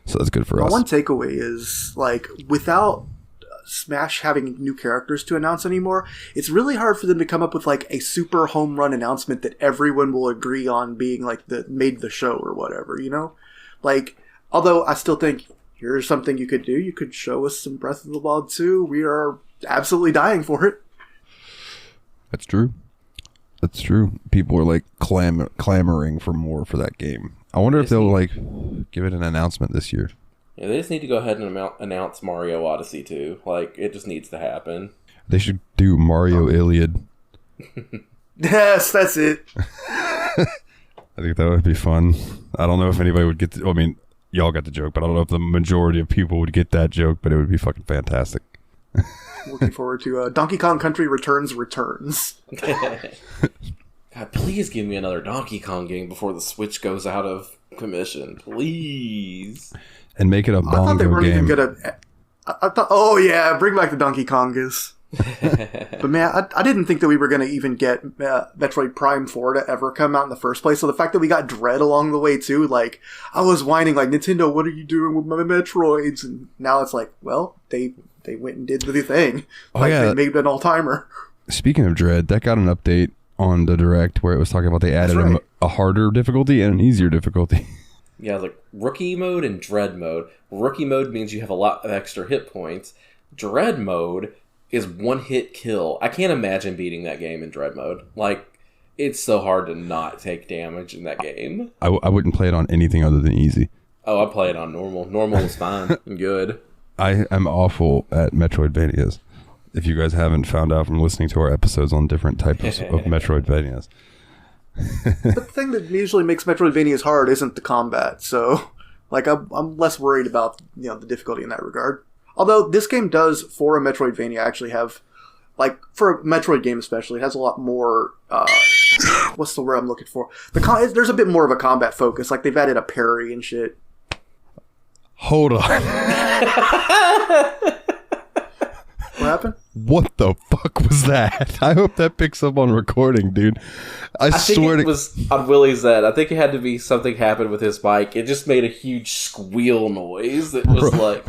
So that's good for us. One takeaway is like without Smash having new characters to announce anymore, it's really hard for them to come up with like a super home run announcement that everyone will agree on being like made the show or whatever, you know? Like, although I still think here's something you could do. You could show us some Breath of the Wild 2. We are absolutely dying for it. That's true. That's true. People are like clamoring for more for that game. I wonder if they'll like give it an announcement this year. Yeah, they just need to go ahead and announce Mario Odyssey too. Like, it just needs to happen. They should do Mario Iliad. Yes, that's it. I think that would be fun. I don't know if anybody would get I mean, y'all got the joke, but I don't know if the majority of people would get that joke, but it would be fucking fantastic. Looking forward to Donkey Kong Country Returns. God, please give me another Donkey Kong game before the Switch goes out of commission. Please. And make it a bongo I thought they weren't game. even gonna. I thought, oh yeah, bring back the Donkey Kongas. But man, I didn't think that we were gonna even get Metroid Prime 4 to ever come out in the first place. So the fact that we got Dread along the way too, like I was whining like, Nintendo, what are you doing with my Metroids? And now it's like, well, they went and did the thing. Like they made an all timer. Speaking of Dread, that got an update on the Direct where it was talking about they added a harder difficulty and an easier difficulty. Yeah, like Rookie mode and Dread mode. Rookie mode means you have a lot of extra hit points. Dread mode is one hit kill. I can't imagine beating that game in Dread mode. Like, it's so hard to not take damage in that game. I wouldn't play it on anything other than easy. Oh, I play it on normal. Normal is fine and good. I am awful at Metroidvanias. If you guys haven't found out from listening to our episodes on different types of Metroidvanias. But the thing that usually makes Metroidvanias hard isn't the combat, so like I'm less worried about the difficulty in that regard. Although this game does, for a Metroidvania, actually have, like for a Metroid game especially, it has a lot more. What's the word I'm looking for? There's a bit more of a combat focus. Like they've added a parry and shit. Hold on. What happened? What the fuck was that? I hope that picks up on recording, dude. I swear think it was on Willie's end. I think it had to be something happened with his bike. It just made a huge squeal noise. It was like...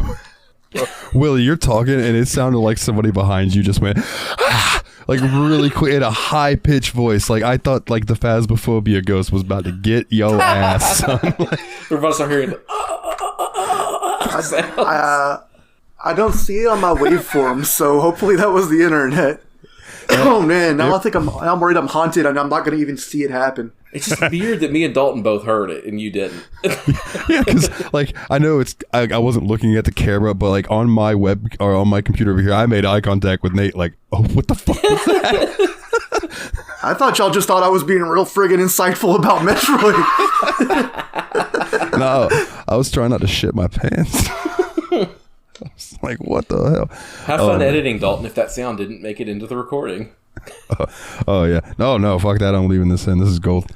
Willie, you're talking and it sounded like somebody behind you just went, ah! Like really quick in a high-pitched voice. Like I thought like the Phasmophobia ghost was about to get yo ass, son. We're about to start hearing I don't see it on my waveform, so hopefully that was the internet. Oh man, now I think I'm worried I'm haunted and I'm not going to even see it happen. It's just weird that me and Dalton both heard it and you didn't. Yeah, because like I know I wasn't looking at the camera, but like on my web or on my computer over here, I made eye contact with Nate. Like, oh, what the fuck was that? I thought y'all just thought I was being real friggin' insightful about Metroid. No, I was trying not to shit my pants. I was like, what the hell? Have fun editing, Dalton, if that sound didn't make it into the recording. Oh yeah. No, fuck that. I'm leaving this in. This is gold.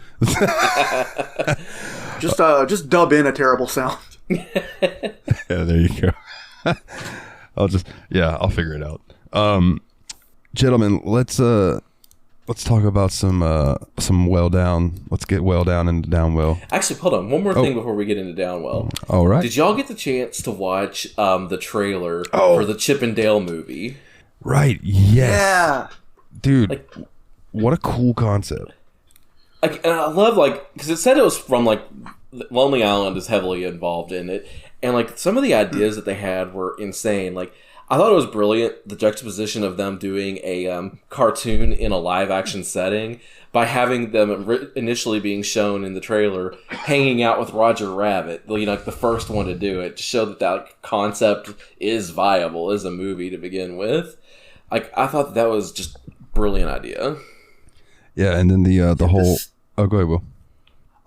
Just dub in a terrible sound. Yeah, there you go. I'll figure it out. Gentlemen, let's talk about some well down. Let's get well down into Downwell. Actually, hold on. One more thing before we get into Downwell. All right. Did y'all get the chance to watch the trailer for the Chip and Dale movie? Right. Yes. Yeah. Dude, what a cool concept. And I love, because it said it was from, Lonely Island is heavily involved in it. And, some of the ideas that they had were insane. I thought it was brilliant, the juxtaposition of them doing a cartoon in a live-action setting by having them initially being shown in the trailer hanging out with Roger Rabbit, the first one to do it, to show that concept is viable as a movie to begin with. I thought that was just brilliant idea. Yeah, and then the whole... Oh, go ahead, Will.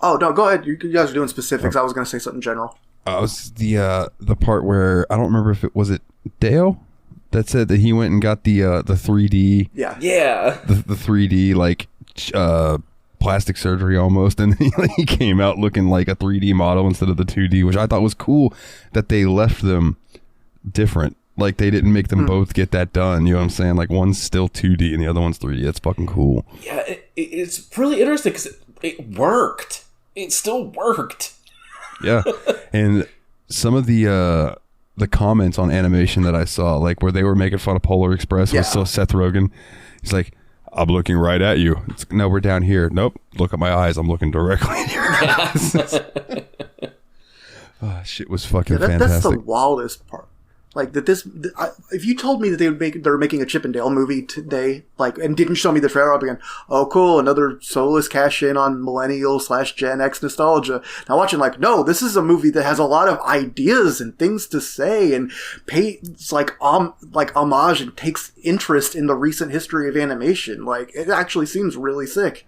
Oh, no, go ahead. You guys are doing specifics. I was going to say something general. Was the part where... I don't remember if it... Was it Dale that said that he went and got the 3D... Yeah. The 3D, plastic surgery almost, and he came out looking like a 3D model instead of the 2D, which I thought was cool that they left them different. They didn't make them both get that done. You know what I'm saying? One's still 2D and the other one's 3D. That's fucking cool. Yeah, it's really interesting because it worked. It still worked. Yeah. And some of the comments on animation that I saw, where they were making fun of Polar Express with Seth Rogen. He's like, I'm looking right at you. No, we're down here. Nope. Look at my eyes. I'm looking directly in your eyes. Shit was fucking fantastic. That's the wildest part. If you told me that they're making a Chip and Dale movie today, and didn't show me the trailer, I'd be going, oh, cool, another soulless cash in on millennial/Gen X nostalgia. Now watching, no, this is a movie that has a lot of ideas and things to say, and pays homage and takes interest in the recent history of animation. It actually seems really sick.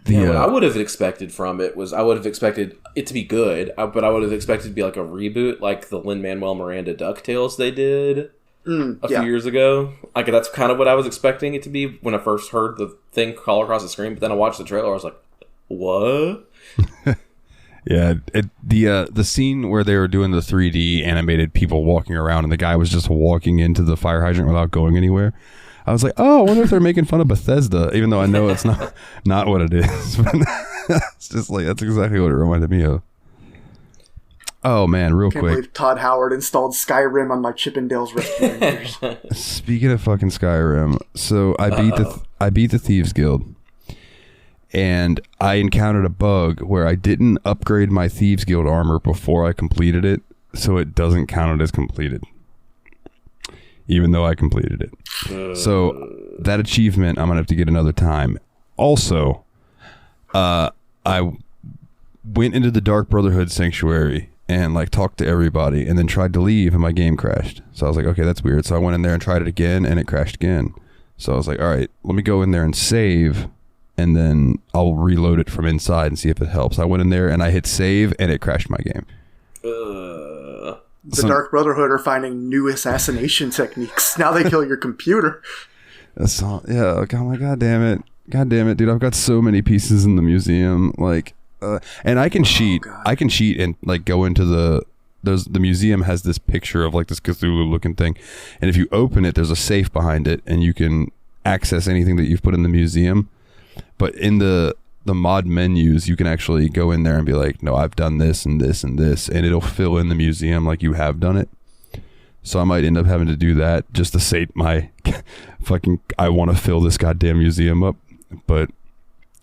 What I would have expected from it was I would have expected it to be good, but I would have expected it to be a reboot, like the Lin-Manuel Miranda DuckTales they did a few years ago. That's kind of what I was expecting it to be when I first heard the thing crawl across the screen. But then I watched the trailer, I was like, "What?" Yeah, the scene where they were doing the 3D animated people walking around, and the guy was just walking into the fire hydrant without going anywhere. I was like, oh, I wonder if they're making fun of Bethesda, even though I know it's not what it is. But it's just that's exactly what it reminded me of. Oh, man, real quick. Believe Todd Howard installed Skyrim on my Chip and Dale's Rescue Rangers. Speaking of fucking Skyrim, so I beat the Thieves Guild, and I encountered a bug where I didn't upgrade my Thieves Guild armor before I completed it, so it doesn't count it as completed. Even though I completed it. So that achievement, I'm going to have to get another time. Also, I went into the Dark Brotherhood Sanctuary and talked to everybody and then tried to leave and my game crashed. So I was like, okay, that's weird. So I went in there and tried it again and it crashed again. So I was like, all right, let me go in there and save and then I'll reload it from inside and see if it helps. I went in there and I hit save and it crashed my game. The Dark Brotherhood are finding new assassination techniques. Now they kill your computer. That's all. Yeah. I'm like, God damn it, dude! I've got so many pieces in the museum. And I can cheat. God. I can cheat and go into the museum has this picture of this Cthulhu looking thing, and if you open it, there's a safe behind it, and you can access anything that you've put in the museum. But in the mod menus, you can actually go in there and be like, no, I've done this and this and this, and it'll fill in the museum like you have done it. So I might end up having to do that just to sate my fucking, I want to fill this goddamn museum up. But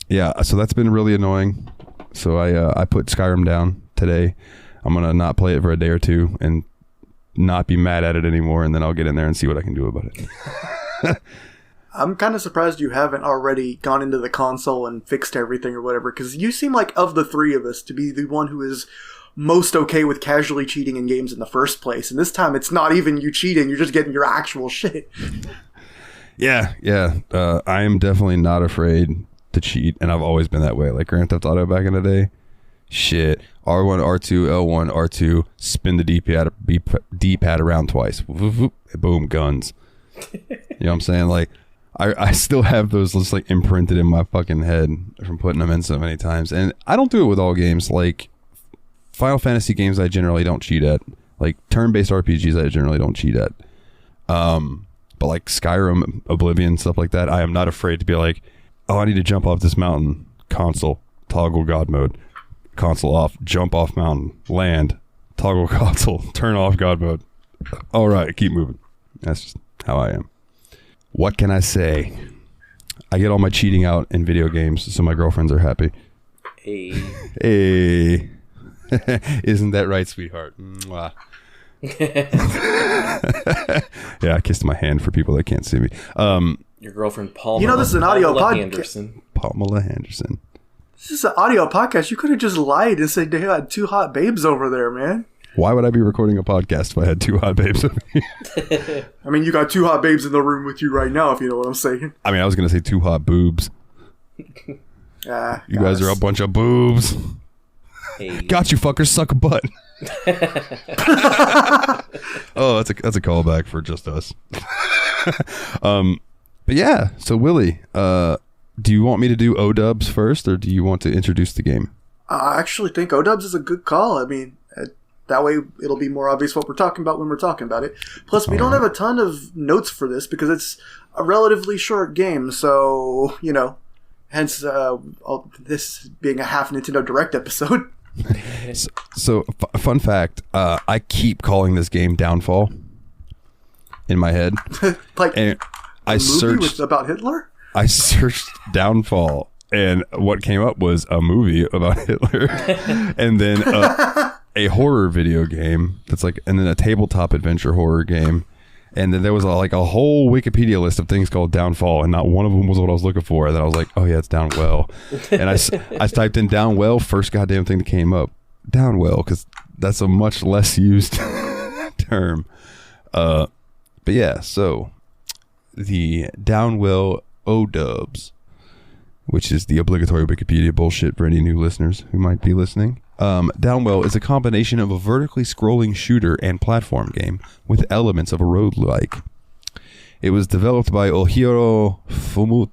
yeah, so that's been really annoying. So I put Skyrim down today. I'm going to not play it for a day or two and not be mad at it anymore, and then I'll get in there and see what I can do about it. I'm kind of surprised you haven't already gone into the console and fixed everything or whatever, because you seem like, of the three of us, to be the one who is most okay with casually cheating in games in the first place. And this time it's not even you cheating, you're just getting your actual shit. Yeah. I am definitely not afraid to cheat, and I've always been that way. Like Grand Theft Auto back in the day. Shit. R1, R2, L1, R2, spin the D-pad around twice. Boom, guns. You know what I'm saying? I still have those just like imprinted in my fucking head from putting them in so many times. And I don't do it with all games. Like Final Fantasy games I generally don't cheat at. Like turn-based RPGs I generally don't cheat at. But like Skyrim, Oblivion, stuff like that, I am not afraid to be like, oh, I need to jump off this mountain. Console, toggle God mode. Console off, jump off mountain, land, toggle console, turn off God mode. All right, keep moving. That's just how I am. What can I say? I get all my cheating out in video games, so my girlfriends are happy. Hey. Hey. Isn't that right, sweetheart? Mwah. Yeah, I kissed my hand for people that can't see me. Your girlfriend, Paul. This is an audio podcast. Pamela Henderson. This is an audio podcast. You could have just lied and said they had 2 hot babes over there, man. Why would I be recording a podcast if I had 2 hot babes over here? I mean, you got 2 hot babes in the room with you right now, if you know what I'm saying. I mean, I was going to say 2 hot boobs. You guys are a bunch of boobs. Hey. Got you, fuckers. Suck a butt. Oh, that's a callback for just us. But yeah, so Willie, do you want me to do O-dubs first, or do you want to introduce the game? I actually think O-dubs is a good call. I mean, that way it'll be more obvious what we're talking about when we're talking about it. Plus, we don't have a ton of notes for this because it's a relatively short game, so, hence this being a half Nintendo Direct episode. So, fun fact, I keep calling this game Downfall in my head. Like and I searched about Hitler? I searched Downfall, and what came up was a movie about Hitler, and then a horror video game that's like, and then a tabletop adventure horror game, and then there was a whole Wikipedia list of things called Downfall, and not one of them was what I was looking for. And then I was like, oh yeah, it's Downwell, and I typed in Downwell, first goddamn thing that came up, Downwell, because that's a much less used term. But yeah, so the Downwell O-dubs, which is the obligatory Wikipedia bullshit for any new listeners who might be listening. Downwell is a combination of a vertically scrolling shooter and platform game with elements of a roguelike. It was developed by Ojiro Fumota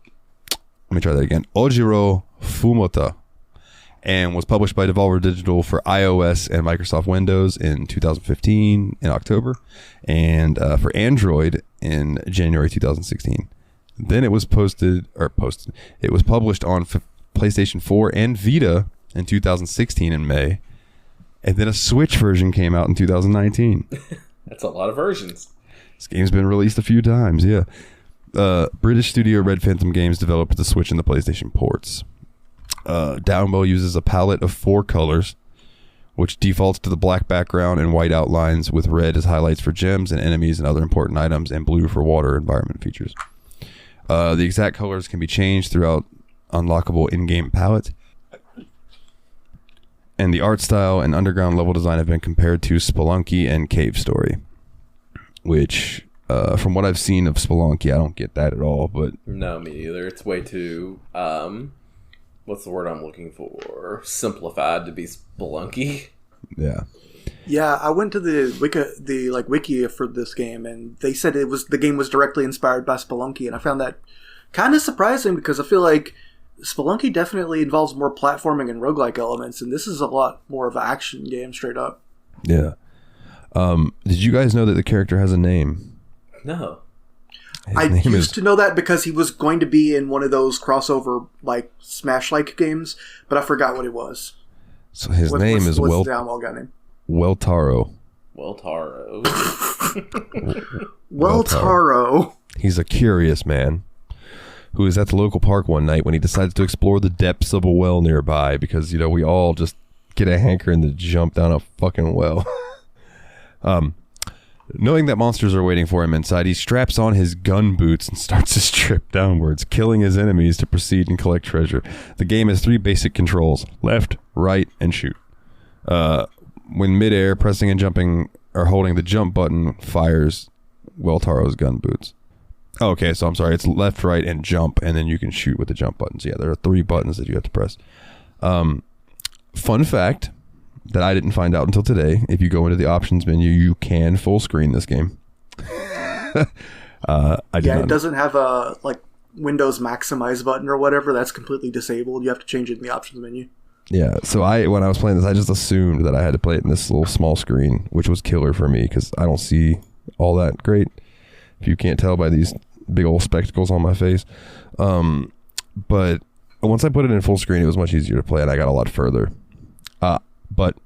and was published by Devolver Digital for iOS and Microsoft Windows in 2015 in October, and for Android in January 2016. Then it was It was published on PlayStation 4 and Vita in 2016 in May, and then a Switch version came out in 2019. That's a lot of versions. This game's been released a few times, yeah. British studio Red Phantom Games developed the Switch and the PlayStation ports. Downwell uses a palette of 4 colors, which defaults to the black background and white outlines, with red as highlights for gems and enemies and other important items, and blue for water environment features. The exact colors can be changed throughout unlockable in-game palette. And the art style and underground level design have been compared to Spelunky and Cave Story, which, from what I've seen of Spelunky, I don't get that at all. But no, me either. It's way too, what's the word I'm looking for? Simplified to be Spelunky. Yeah. Yeah, I went to the wiki for this game, and they said the game was directly inspired by Spelunky, and I found that kind of surprising because I feel like Spelunky definitely involves more platforming and roguelike elements, and this is a lot more of an action game, straight up. Yeah. Did you guys know that the character has a name? No. I used to know that because he was going to be in one of those crossover Smash-like games, but I forgot what it was. So his name is what's the Downwell guy name? Weltaro. Weltaro. He's a curious man who was at the local park one night when he decided to explore the depths of a well nearby because, we all just get a hankering to jump down a fucking well. Knowing that monsters are waiting for him inside, he straps on his gun boots and starts his trip downwards, killing his enemies to proceed and collect treasure. The game has 3 basic controls: left, right, and shoot. When midair, pressing and jumping or holding the jump button fires Weltaro's gun boots. Oh, okay, so I'm sorry. It's left, right, and jump, and then you can shoot with the jump buttons. Yeah, there are 3 buttons that you have to press. Fun fact that I didn't find out until today: if you go into the options menu, you can full screen this game. It doesn't have a Windows maximize button or whatever, that's completely disabled. You have to change it in the options menu. Yeah, so when I was playing this, I just assumed that I had to play it in this little small screen, which was killer for me because I don't see all that great. If you can't tell by these big old spectacles on my face. But once I put it in full screen, it was much easier to play, and I got a lot further. But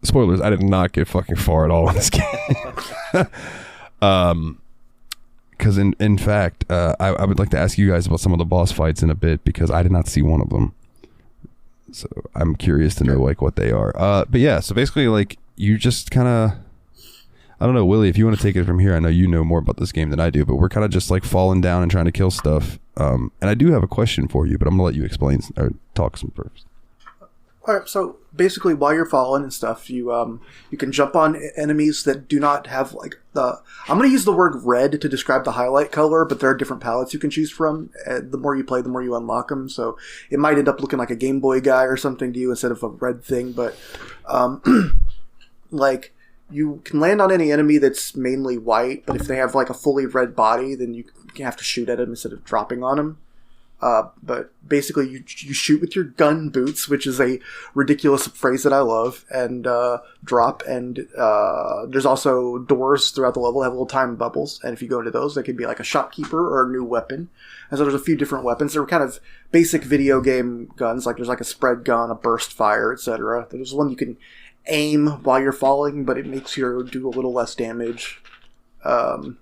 spoilers, I did not get fucking far at all in this game. Because in fact, I would like to ask you guys about some of the boss fights in a bit because I did not see one of them. So I'm curious to know like what they are. But yeah, so basically like you just kind of, I don't know, Willie, if you want to take it from here, I know you know more about this game than I do, but we're kind of just like falling down and trying to kill stuff. And I do have a question for you, but I'm gonna let you explain or talk some first. All right, so basically, while you're falling and stuff, you can jump on enemies that do not have like the. I'm going to use the word red to describe the highlight color, but there are different palettes you can choose from. The more you play, the more you unlock them. So it might end up looking like a Game Boy guy or something to you instead of a red thing. But like you can land on any enemy that's mainly white, but if they have like a fully red body, then you have to shoot at them instead of dropping on them. But basically you shoot with your gun boots, which is a ridiculous phrase that I love, and drop, and there's also doors throughout the level that have little time bubbles, and if you go into those, they can be like a shopkeeper or a new weapon. And so there's a few different weapons. They're kind of basic video game guns, like there's like a spread gun, a burst fire, etc. There's one you can aim while you're falling, but it makes you do a little less damage. And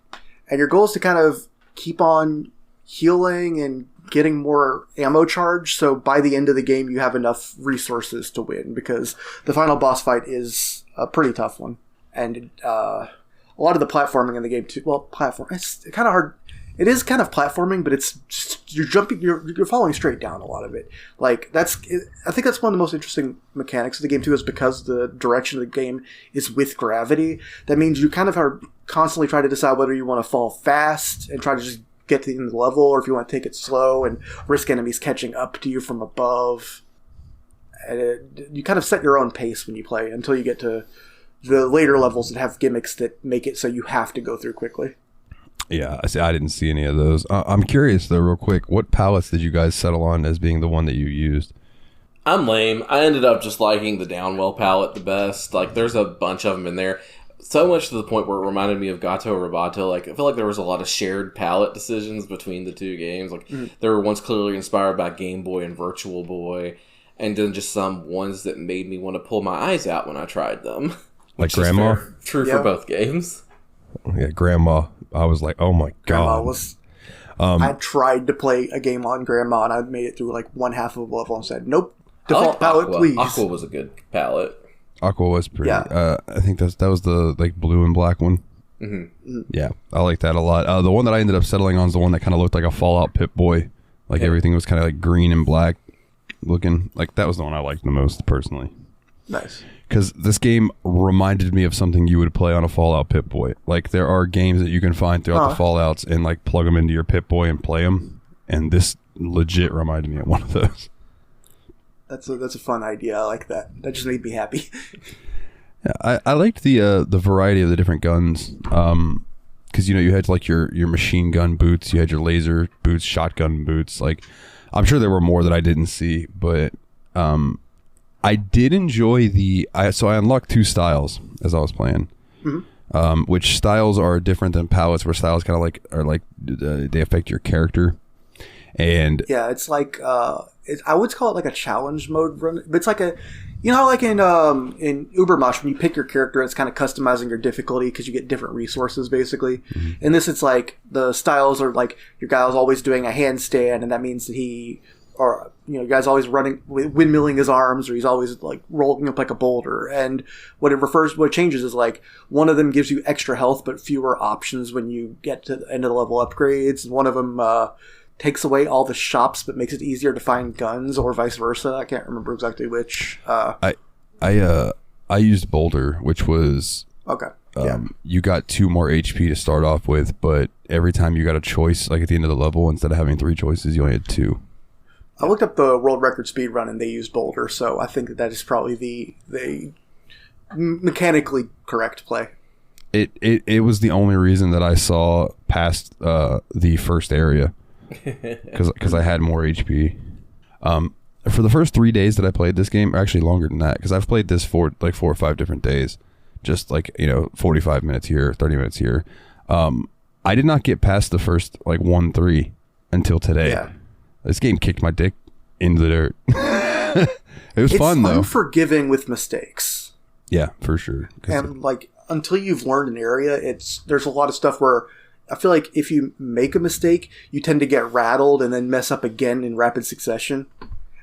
your goal is to kind of keep on healing and getting more ammo charge, so by the end of the game you have enough resources to win, because the final boss fight is a pretty tough one, and a lot of the platforming in the game too. Well, it's kind of hard. It is kind of platforming, but it's just, you're falling straight down a lot of it. Like I think that's one of the most interesting mechanics of the game too, is because the direction of the game is with gravity. That means you kind of are constantly trying to decide whether you want to fall fast and try to just get to the end of the level, or if you want to take it slow and risk enemies catching up to you from above. And you kind of set your own pace when you play until you get to the later levels that have gimmicks that make it so you have to go through quickly. Yeah, I didn't see any of those. I'm curious though, real quick, what palettes did you guys settle on as being the one that you used? I'm lame. I ended up just liking the Downwell palette the best. Like, there's a bunch of them in there. So much to the point where it reminded me of Gato Roboto. Like, I feel like there was a lot of shared palette decisions between the two games. Like, They were ones clearly inspired by Game Boy and Virtual Boy, and then just some ones that made me want to pull my eyes out when I tried them. Like Grandma? True for both games. Yeah, Grandma. I was like, oh my Grandma god. Was... I tried to play a game on Grandma, and I made it through like one half of a level and said, nope, default palette, Aqua. please. Aqua was a good palette. Aqua was pretty. Yeah. I think that was the like blue and black one. Mm-hmm. Yeah, I like that a lot. The one that I ended up settling on is the one that kind of looked like a Fallout Pip-Boy. Like everything was kind of like green and black looking. Like that was the one I liked the most personally. Nice. Because this game reminded me of something you would play on a Fallout Pip-Boy. Like there are games that you can find throughout the Fallouts and like plug them into your Pip-Boy and play them. And this legit reminded me of one of those. That's a fun idea. I like that. That just made me happy. Yeah, I liked the variety of the different guns. Because you had like your machine gun boots, you had your laser boots, shotgun boots. Like I'm sure there were more that I didn't see, but I did enjoy so I unlocked 2 styles as I was playing. Mm-hmm. Which styles are different than palettes, where styles kind of they affect your character. And yeah, it's like I would call it like a challenge mode run, but it's like how like in Ubermosh, when you pick your character, it's kind of customizing your difficulty because you get different resources basically. Mm-hmm. In this, it's like the styles are like your guy's always doing a handstand, and that means that your guy's always running, windmilling his arms, or he's always like rolling up like a boulder. And what changes is like one of them gives you extra health but fewer options when you get to the end of the level upgrades, and one of them takes away all the shops but makes it easier to find guns, or vice versa. I can't remember exactly which. I used Boulder, which was okay. You got 2 more HP to start off with, but every time you got a choice, like at the end of the level, instead of having 3 choices, you only had 2. I looked up the world record speed run and they used Boulder, so I think that is probably the mechanically correct play. It was the only reason that I saw past the first area. because I had more HP. For the first 3 days that I played this game, or actually longer than that, because I've played this for like 4 or 5 different days, just like 45 minutes here, 30 minutes here. I did not get past the first like 1-3 until today. Yeah. This game kicked my dick into the dirt. It's fun though. It's unforgiving with mistakes. Yeah, for sure. And like until you've learned an area, there's a lot of stuff where I feel like if you make a mistake, you tend to get rattled and then mess up again in rapid succession.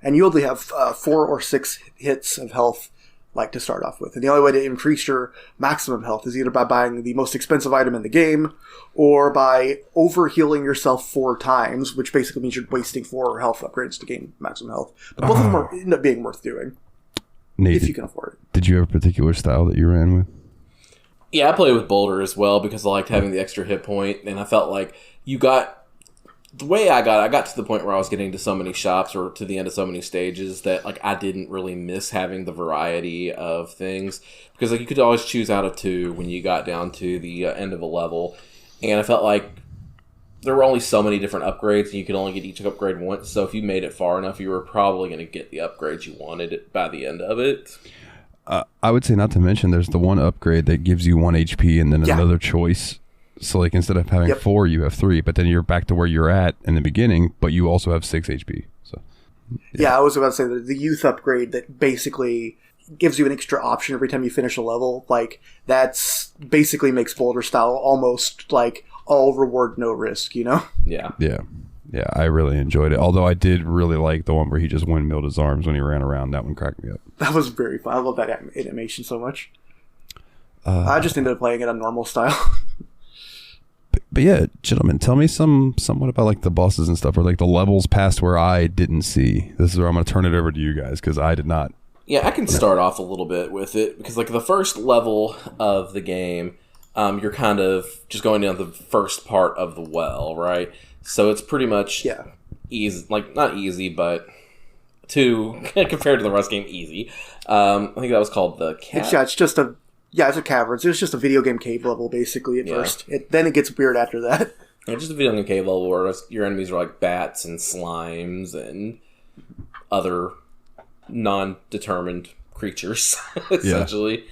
And you only have 4 or 6 hits of health like to start off with. And the only way to increase your maximum health is either by buying the most expensive item in the game or by over-healing yourself 4 times, which basically means you're wasting 4 health upgrades to gain maximum health. But both of them end up being worth doing. Nate, if you can afford it. Did you have a particular style that you ran with? Yeah, I played with Boulder as well because I liked having the extra hit point, and I felt like the way I got to the point where I was getting to so many shops or to the end of so many stages that like I didn't really miss having the variety of things because like you could always choose out of 2 when you got down to the end of a level, and I felt like there were only so many different upgrades and you could only get each upgrade once, so if you made it far enough you were probably going to get the upgrades you wanted by the end of it. I would say not to mention there's the one upgrade that gives you 1 HP and then another choice. So, like, instead of having 4, you have 3, but then you're back to where you're at in the beginning, but you also have 6 HP. So, yeah, I was about to say the youth upgrade that basically gives you an extra option every time you finish a level. Like, that's basically makes Boulder style almost like all reward, no risk, Yeah. Yeah, I really enjoyed it. Although I did really like the one where he just windmilled his arms when he ran around. That one cracked me up. That was very fun. I love that animation so much. I just ended up playing it on normal style. But yeah, gentlemen, tell me somewhat about like the bosses and stuff, or like the levels past where I didn't see. This is where I'm going to turn it over to you guys because I did not. Yeah, I can start off a little bit with it because like the first level of the game, you're kind of just going down the first part of the well, right? So it's pretty much easy, like not easy, but compared to the rest game, easy. I think that was called the cat. It's just a. Yeah, it's a cavern. It's just a video game cave level, basically, at first. Then it gets weird after that. Yeah, just a video game cave level where your enemies are like bats and slimes and other non-determined creatures, essentially. Yeah.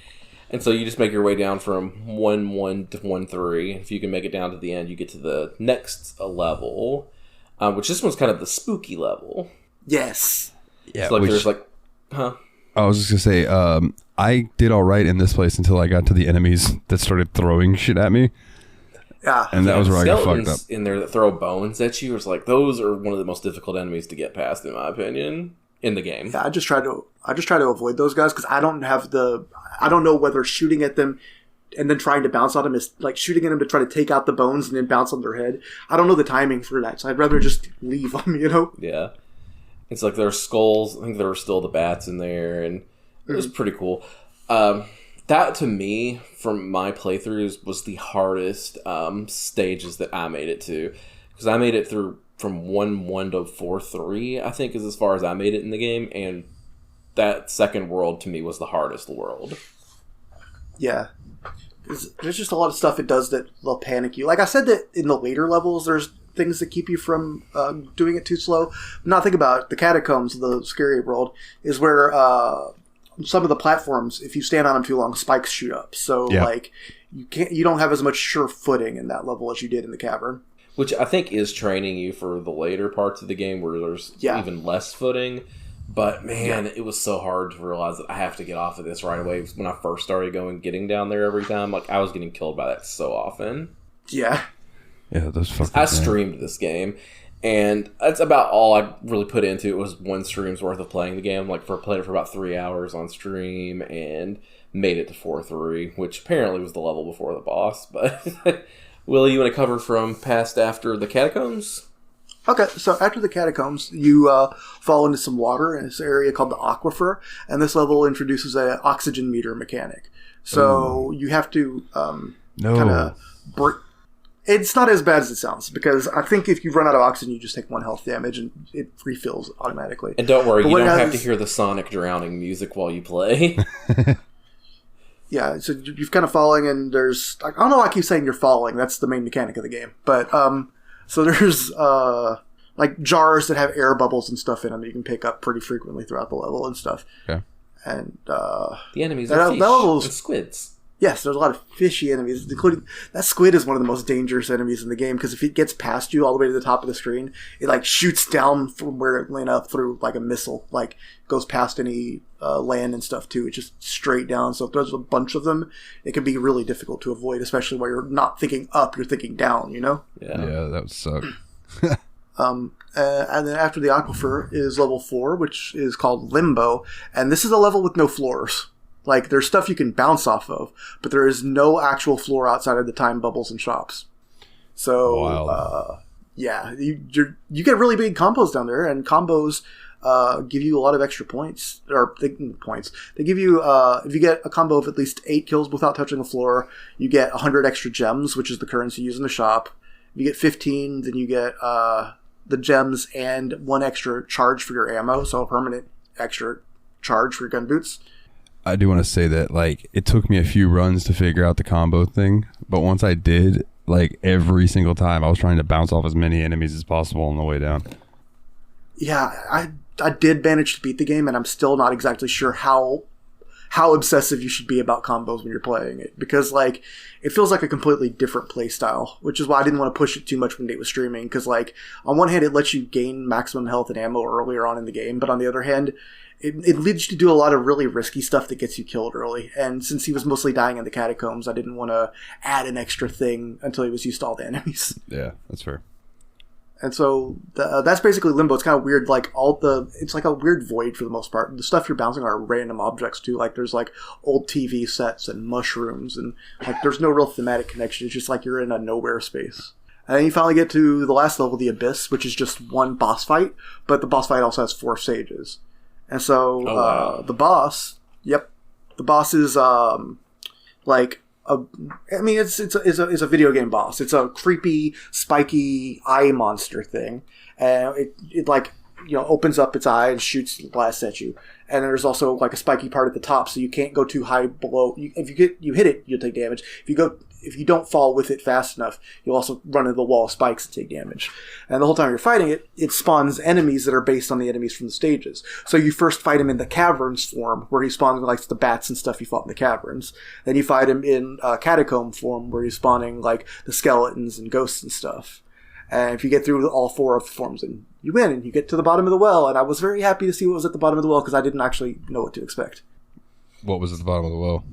And so you just make your way down from 1-1 to 1-3. If you can make it down to the end, you get to the next level, which this one's kind of the spooky level. Yes. Yeah. So there's I was just going to say, I did all right in this place until I got to the enemies that started throwing shit at me. Yeah. And that was where I got fucked up. In there that throw bones at you, it's like those are one of the most difficult enemies to get past, in my opinion, in the game. Yeah, I just try to avoid those guys because I don't know whether shooting at them and then trying to bounce on them is like shooting at them to try to take out the bones and then bounce on their head. I don't know the timing for that, so I'd rather just leave them, Yeah. It's like there's skulls. I think there were still the bats in there, and it was pretty cool. That, to me, from my playthroughs, was the hardest stages that I made it to. Because I made it through from 1-1 to 4-3, I think, is as far as I made it in the game. And that second world, to me, was the hardest world. Yeah. There's just a lot of stuff it does that will panic you. Like I said that in the later levels, there's things that keep you from doing it too slow. Not think about the catacombs, the scary world, is where some of the platforms, if you stand on them too long, spikes shoot up. So like you don't have as much sure footing in that level as you did in the cavern. Which I think is training you for the later parts of the game where there's even less footing. But man, it was so hard to realize that I have to get off of this right away. When I first started getting down there every time, like I was getting killed by that so often. Yeah. Yeah, those fucking. I streamed this game, and that's about all I really put into it. Was one stream's worth of playing the game. Played it for about 3 hours on stream, and made it to 4-3, which apparently was the level before the boss. But Willie, you want to cover from past after the catacombs? Okay, so after the catacombs, you fall into some water in this area called the aquifer, and this level introduces an oxygen meter mechanic. So you have to kind of break. It's not as bad as it sounds, because I think if you run out of oxygen, you just take 1 health damage, and it refills automatically. And don't worry, you don't have to hear the sonic drowning music while you play. Yeah, so you're kind of falling, and there's... I don't know why I keep saying you're falling. That's the main mechanic of the game. But, so there's like jars that have air bubbles and stuff in them that you can pick up pretty frequently throughout the level and stuff. Okay. And the enemies are fish and squids. Yes, there's a lot of fishy enemies, including that squid is one of the most dangerous enemies in the game because if it gets past you all the way to the top of the screen, it like shoots down from where it landed up through like a missile, like goes past any land and stuff too. It's just straight down. So if there's a bunch of them, it can be really difficult to avoid, especially while you're not thinking up, you're thinking down. You know? Yeah, that would suck. And then after the aquifer is level 4, which is called Limbo, and this is a level with no floors. Like, there's stuff you can bounce off of, but there is no actual floor outside of the time bubbles and shops. So, yeah, you get really big combos down there, and combos give you a lot of extra points. They give you, if you get a combo of at least 8 kills without touching the floor, you get 100 extra gems, which is the currency used in the shop. If you get 15, then you get the gems and 1 extra charge for your ammo, so a permanent extra charge for your gun boots. I do want to say that, like, it took me a few runs to figure out the combo thing, but once I did, like, every single time I was trying to bounce off as many enemies as possible on the way down. Yeah, I did manage to beat the game, and I'm still not exactly sure how obsessive you should be about combos when you're playing it, because, like, it feels like a completely different play style, which is why I didn't want to push it too much when Nate was streaming, because, like, on one hand, it lets you gain maximum health and ammo earlier on in the game, but on the other hand, it leads you to do a lot of really risky stuff that gets you killed early. And since he was mostly dying in the catacombs, I didn't want to add an extra thing until he was used to all the enemies. Yeah, that's fair. And so that's basically Limbo. It's kind of weird. Like it's like a weird void for the most part. The stuff you're bouncing are random objects too. Like there's like old TV sets and mushrooms, and like there's no real thematic connection. It's just like you're in a nowhere space. And then you finally get to the last level, the Abyss, which is just one boss fight, but the boss fight also has 4 stages. And so the boss is like it's a video game boss. It's a creepy, spiky eye monster thing, and it like opens up its eye and shoots blasts at you. And there's also like a spiky part at the top, so you can't go too high below. If you hit it, you'll take damage. If you don't fall with it fast enough, you'll also run into the wall of spikes and take damage. And the whole time you're fighting it, it spawns enemies that are based on the enemies from the stages. So you first fight him in the caverns form, where he spawns like the bats and stuff you fought in the caverns. Then you fight him in catacomb form, where he's spawning like the skeletons and ghosts and stuff. And if you get through all 4 of the forms, then you win, and you get to the bottom of the well. And I was very happy to see what was at the bottom of the well, because I didn't actually know what to expect. What was at the bottom of the well?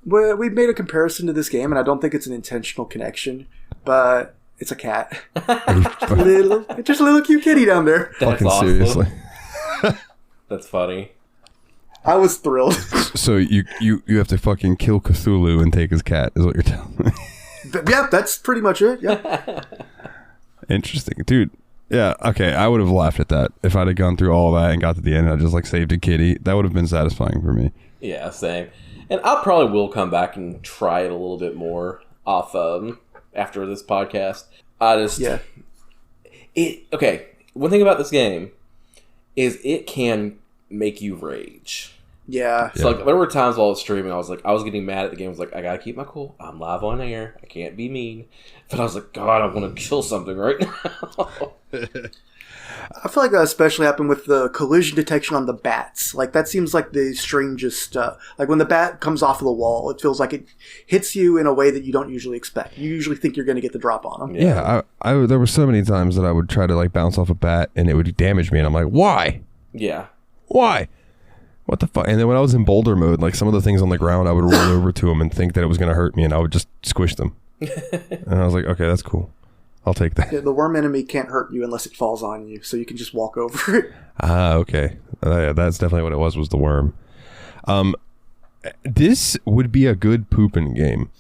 Well, we made a comparison to this game, and I don't think it's an intentional connection, but it's a cat. Just a little cute kitty down there. That's fucking awesome. Seriously. That's funny. I was thrilled. So you have to fucking kill Cthulhu and take his cat, is what you're telling me. Yeah, that's pretty much it. Yeah. Interesting, dude. Yeah, okay. I would have laughed at that if I'd have gone through all that and got to the end and I just like saved a kitty. That would have been satisfying for me. Yeah, same. And I probably will come back and try it a little bit more off after this podcast. Okay. One thing about this game is it can make you rage. Yeah. So like, there were times while I was streaming, I was getting mad at the game. I was like, I gotta keep my cool. I'm live on air. I can't be mean. But I was like, God, I want to kill something right now. I feel like that especially happened with the collision detection on the bats. Like, that seems like the strangest like, when the bat comes off of the wall, it feels like it hits you in a way that you don't usually expect. You usually think you're going to get the drop on them. Yeah, I there were so many times that I would try to, like, bounce off a bat, and it would damage me, and I'm like, why? Yeah. Why? What the fuck? And then when I was in boulder mode, like, some of the things on the ground, I would roll over to them and think that it was going to hurt me, and I would just squish them. And I was like, okay, that's cool. I'll take that. Yeah, the worm enemy can't hurt you unless it falls on you, so you can just walk over it. Okay. That's definitely what it was the worm. This would be a good pooping game.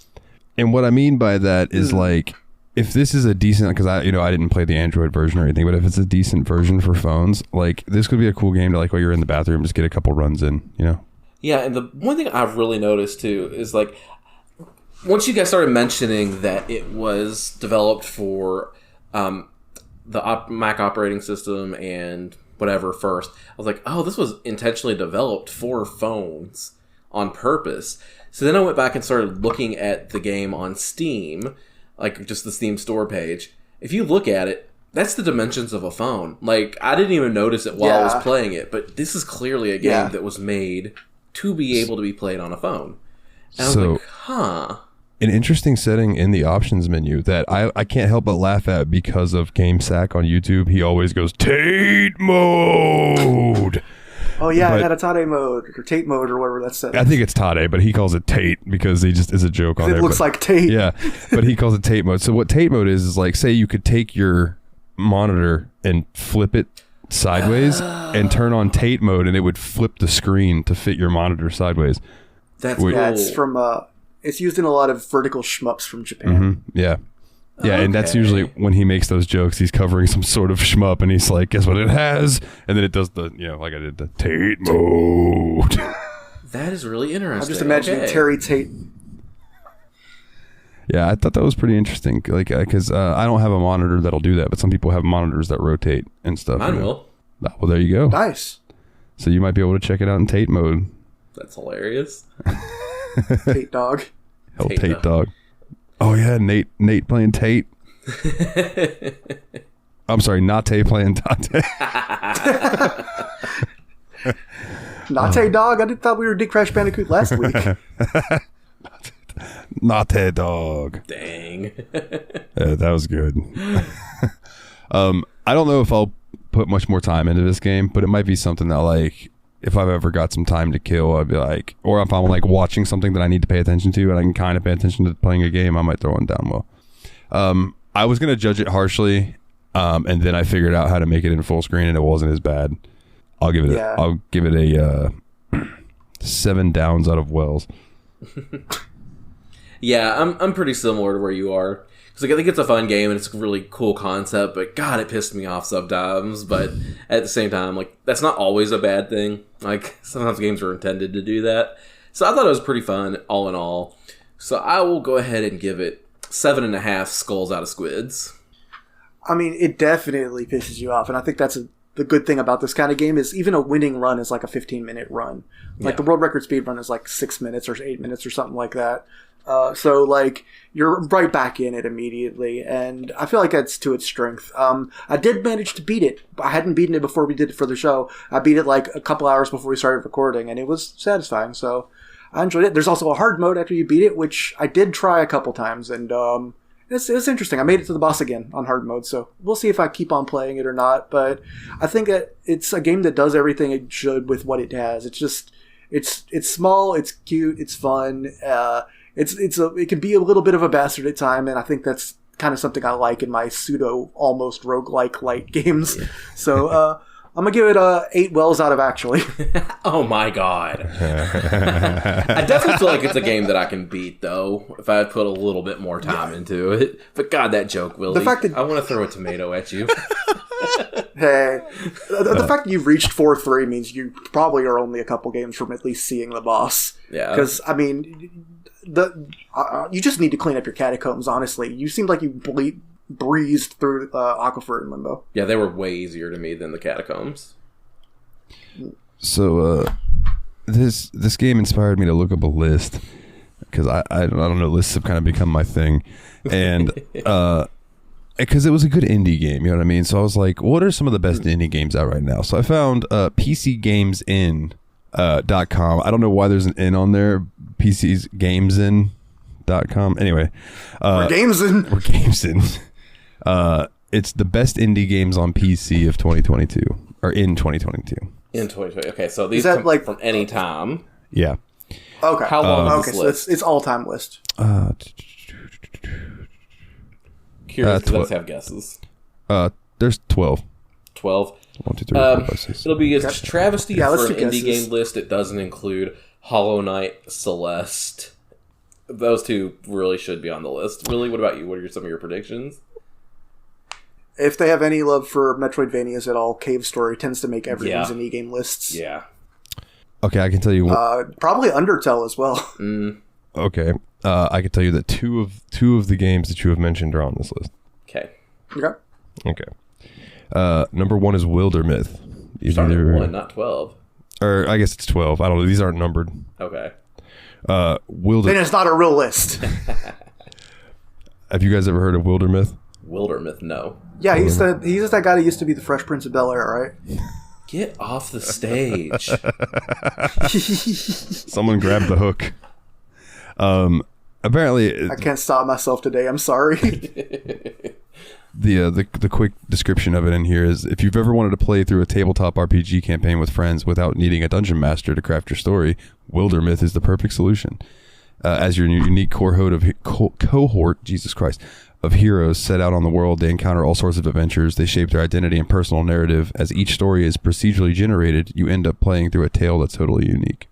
And what I mean by that is, like, if this is a decent, because I didn't play the Android version or anything, but if it's a decent version for phones, like, this could be a cool game to, like, while you're in the bathroom, just get a couple runs in, Yeah, and the one thing I've really noticed, too, is, like, once you guys started mentioning that it was developed for the Mac operating system and whatever first, I was like, oh, this was intentionally developed for phones on purpose. So then I went back and started looking at the game on Steam, like just the Steam store page. If you look at it, That's the dimensions of a phone. Like, I didn't even notice it while I was playing it, but this is clearly a game that was made to be able to be played on a phone. And I was like, huh. An interesting setting in the options menu that I can't help but laugh at because of GameSack on YouTube. He always goes, Tate mode. Oh, yeah, I had a Tade mode, or Tate mode, or whatever that's set. I think it's Tade, but he calls it Tate because he just is a joke on there. It looks like Tate. Yeah, but he calls it Tate mode. So what Tate mode is like, say you could take your monitor and flip it sideways and turn on Tate mode, and it would flip the screen to fit your monitor sideways. That's cool. Yeah, it's from... it's used in a lot of vertical shmups from Japan. Mm-hmm. Yeah. Yeah, and that's usually when he makes those jokes, he's covering some sort of shmup, and he's like, guess what it has? And then it does the, like I did, the Tate mode. That is really interesting. I'm just imagining Terry Tate. Yeah, I thought that was pretty interesting, like, because I don't have a monitor that'll do that, but some people have monitors that rotate and stuff. Mine will. Well, there you go. Nice. So you might be able to check it out in Tate mode. That's hilarious. Tate dog. Hell, Tate dog. Oh yeah, Nate playing Tate. I'm sorry, Nate playing Tate. Nate dog? I thought we were Dick Crash Bandicoot last week. Nate dog. Dang. Yeah, that was good. I don't know if I'll put much more time into this game, but it might be something that, like, if I've ever got some time to kill, I'd be like, or if I'm like watching something that I need to pay attention to and I can kind of pay attention to playing a game, I might throw in Downwell. I was going to judge it harshly, and then I figured out how to make it in full screen, and it wasn't as bad. I'll give it a 7 downs out of wells. Yeah, I'm pretty similar to where you are. Because I think it's a fun game and it's a really cool concept, but God, it pissed me off sometimes. But at the same time, like, that's not always a bad thing. Like, sometimes games are intended to do that. So I thought it was pretty fun, all in all. So I will go ahead and give it 7.5 skulls out of squids. I mean, it definitely pisses you off, and I think that's the good thing about this kind of game is even a winning run is like a 15-minute run. Like, the world record speed run is like 6 minutes or 8 minutes or something like that. So, like, you're right back in it immediately, and I feel like that's to its strength. I did manage to beat it. I hadn't beaten it before we did it for the show. I beat it, like, a couple hours before we started recording, and it was satisfying, so I enjoyed it. There's also a hard mode after you beat it, which I did try a couple times, and it's interesting. I made it to the boss again on hard mode, so we'll see if I keep on playing it or not, but I think that it's a game that does everything it should with what it has. It's just, it's small, it's cute, it's fun, it can be a little bit of a bastard at time, and I think that's kind of something I like in my pseudo almost roguelike light games. So I'm gonna give it 8 wells out of actually. Oh my god! I definitely feel like it's a game that I can beat though if I put a little bit more time into it. But God, that joke, Willie. The fact that I want to throw a tomato at you. Hey, the fact that you've reached 4-3 means you probably are only a couple games from at least seeing the boss. Yeah. Because I mean, you just need to clean up your catacombs. Honestly, you seemed like you breezed through Aquifer and Limbo. Yeah, they were way easier to me than the catacombs. So this game inspired me to look up a list because I don't know, lists have kind of become my thing, and because it was a good indie game, you know what I mean. So I was like, what are some of the best indie games out right now? So I found PCGamesIn.com. I don't know why there's an in on there. PCGamesIn.com. Anyway, we're games in. We're games in. It's the best indie games on PC of 2022 or in 2022. In 2020. Okay, so these come like from any time. Yeah. Okay. How long is this so list? it's all-time list. Curious, let's have guesses. There's 12. 12. 1, 2, 3, 4, 5, 6. It'll be a travesty Yeah, for let's an do indie guesses. game list. It doesn't include Hollow Knight, Celeste. Those two really should be on the list. Really, what about you? What are some of your predictions? If they have any love for Metroidvanias at all, Cave Story tends to make everything's indie game lists. Yeah. Okay, I can tell you. Probably Undertale as well. Okay, I can tell you that two of the games that you have mentioned are on this list. Okay. Okay. Number 1 is Wildermyth. Starting at 1, not 12. Or I guess it's 12. I don't know. These aren't numbered. Okay. Then it's not a real list. Have you guys ever heard of Wildermyth? Wildermyth, no. Yeah, he's that guy that used to be the Fresh Prince of Bel-Air, right? Get off the stage. Someone grabbed the hook. Apparently, I can't stop myself today. I'm sorry. The quick description of it in here is: if you've ever wanted to play through a tabletop RPG campaign with friends without needing a dungeon master to craft your story, Wildermyth is the perfect solution. As your unique cohort, Jesus Christ, of heroes set out on the world, they encounter all sorts of adventures. They shape their identity and personal narrative. As each story is procedurally generated, you end up playing through a tale that's totally unique.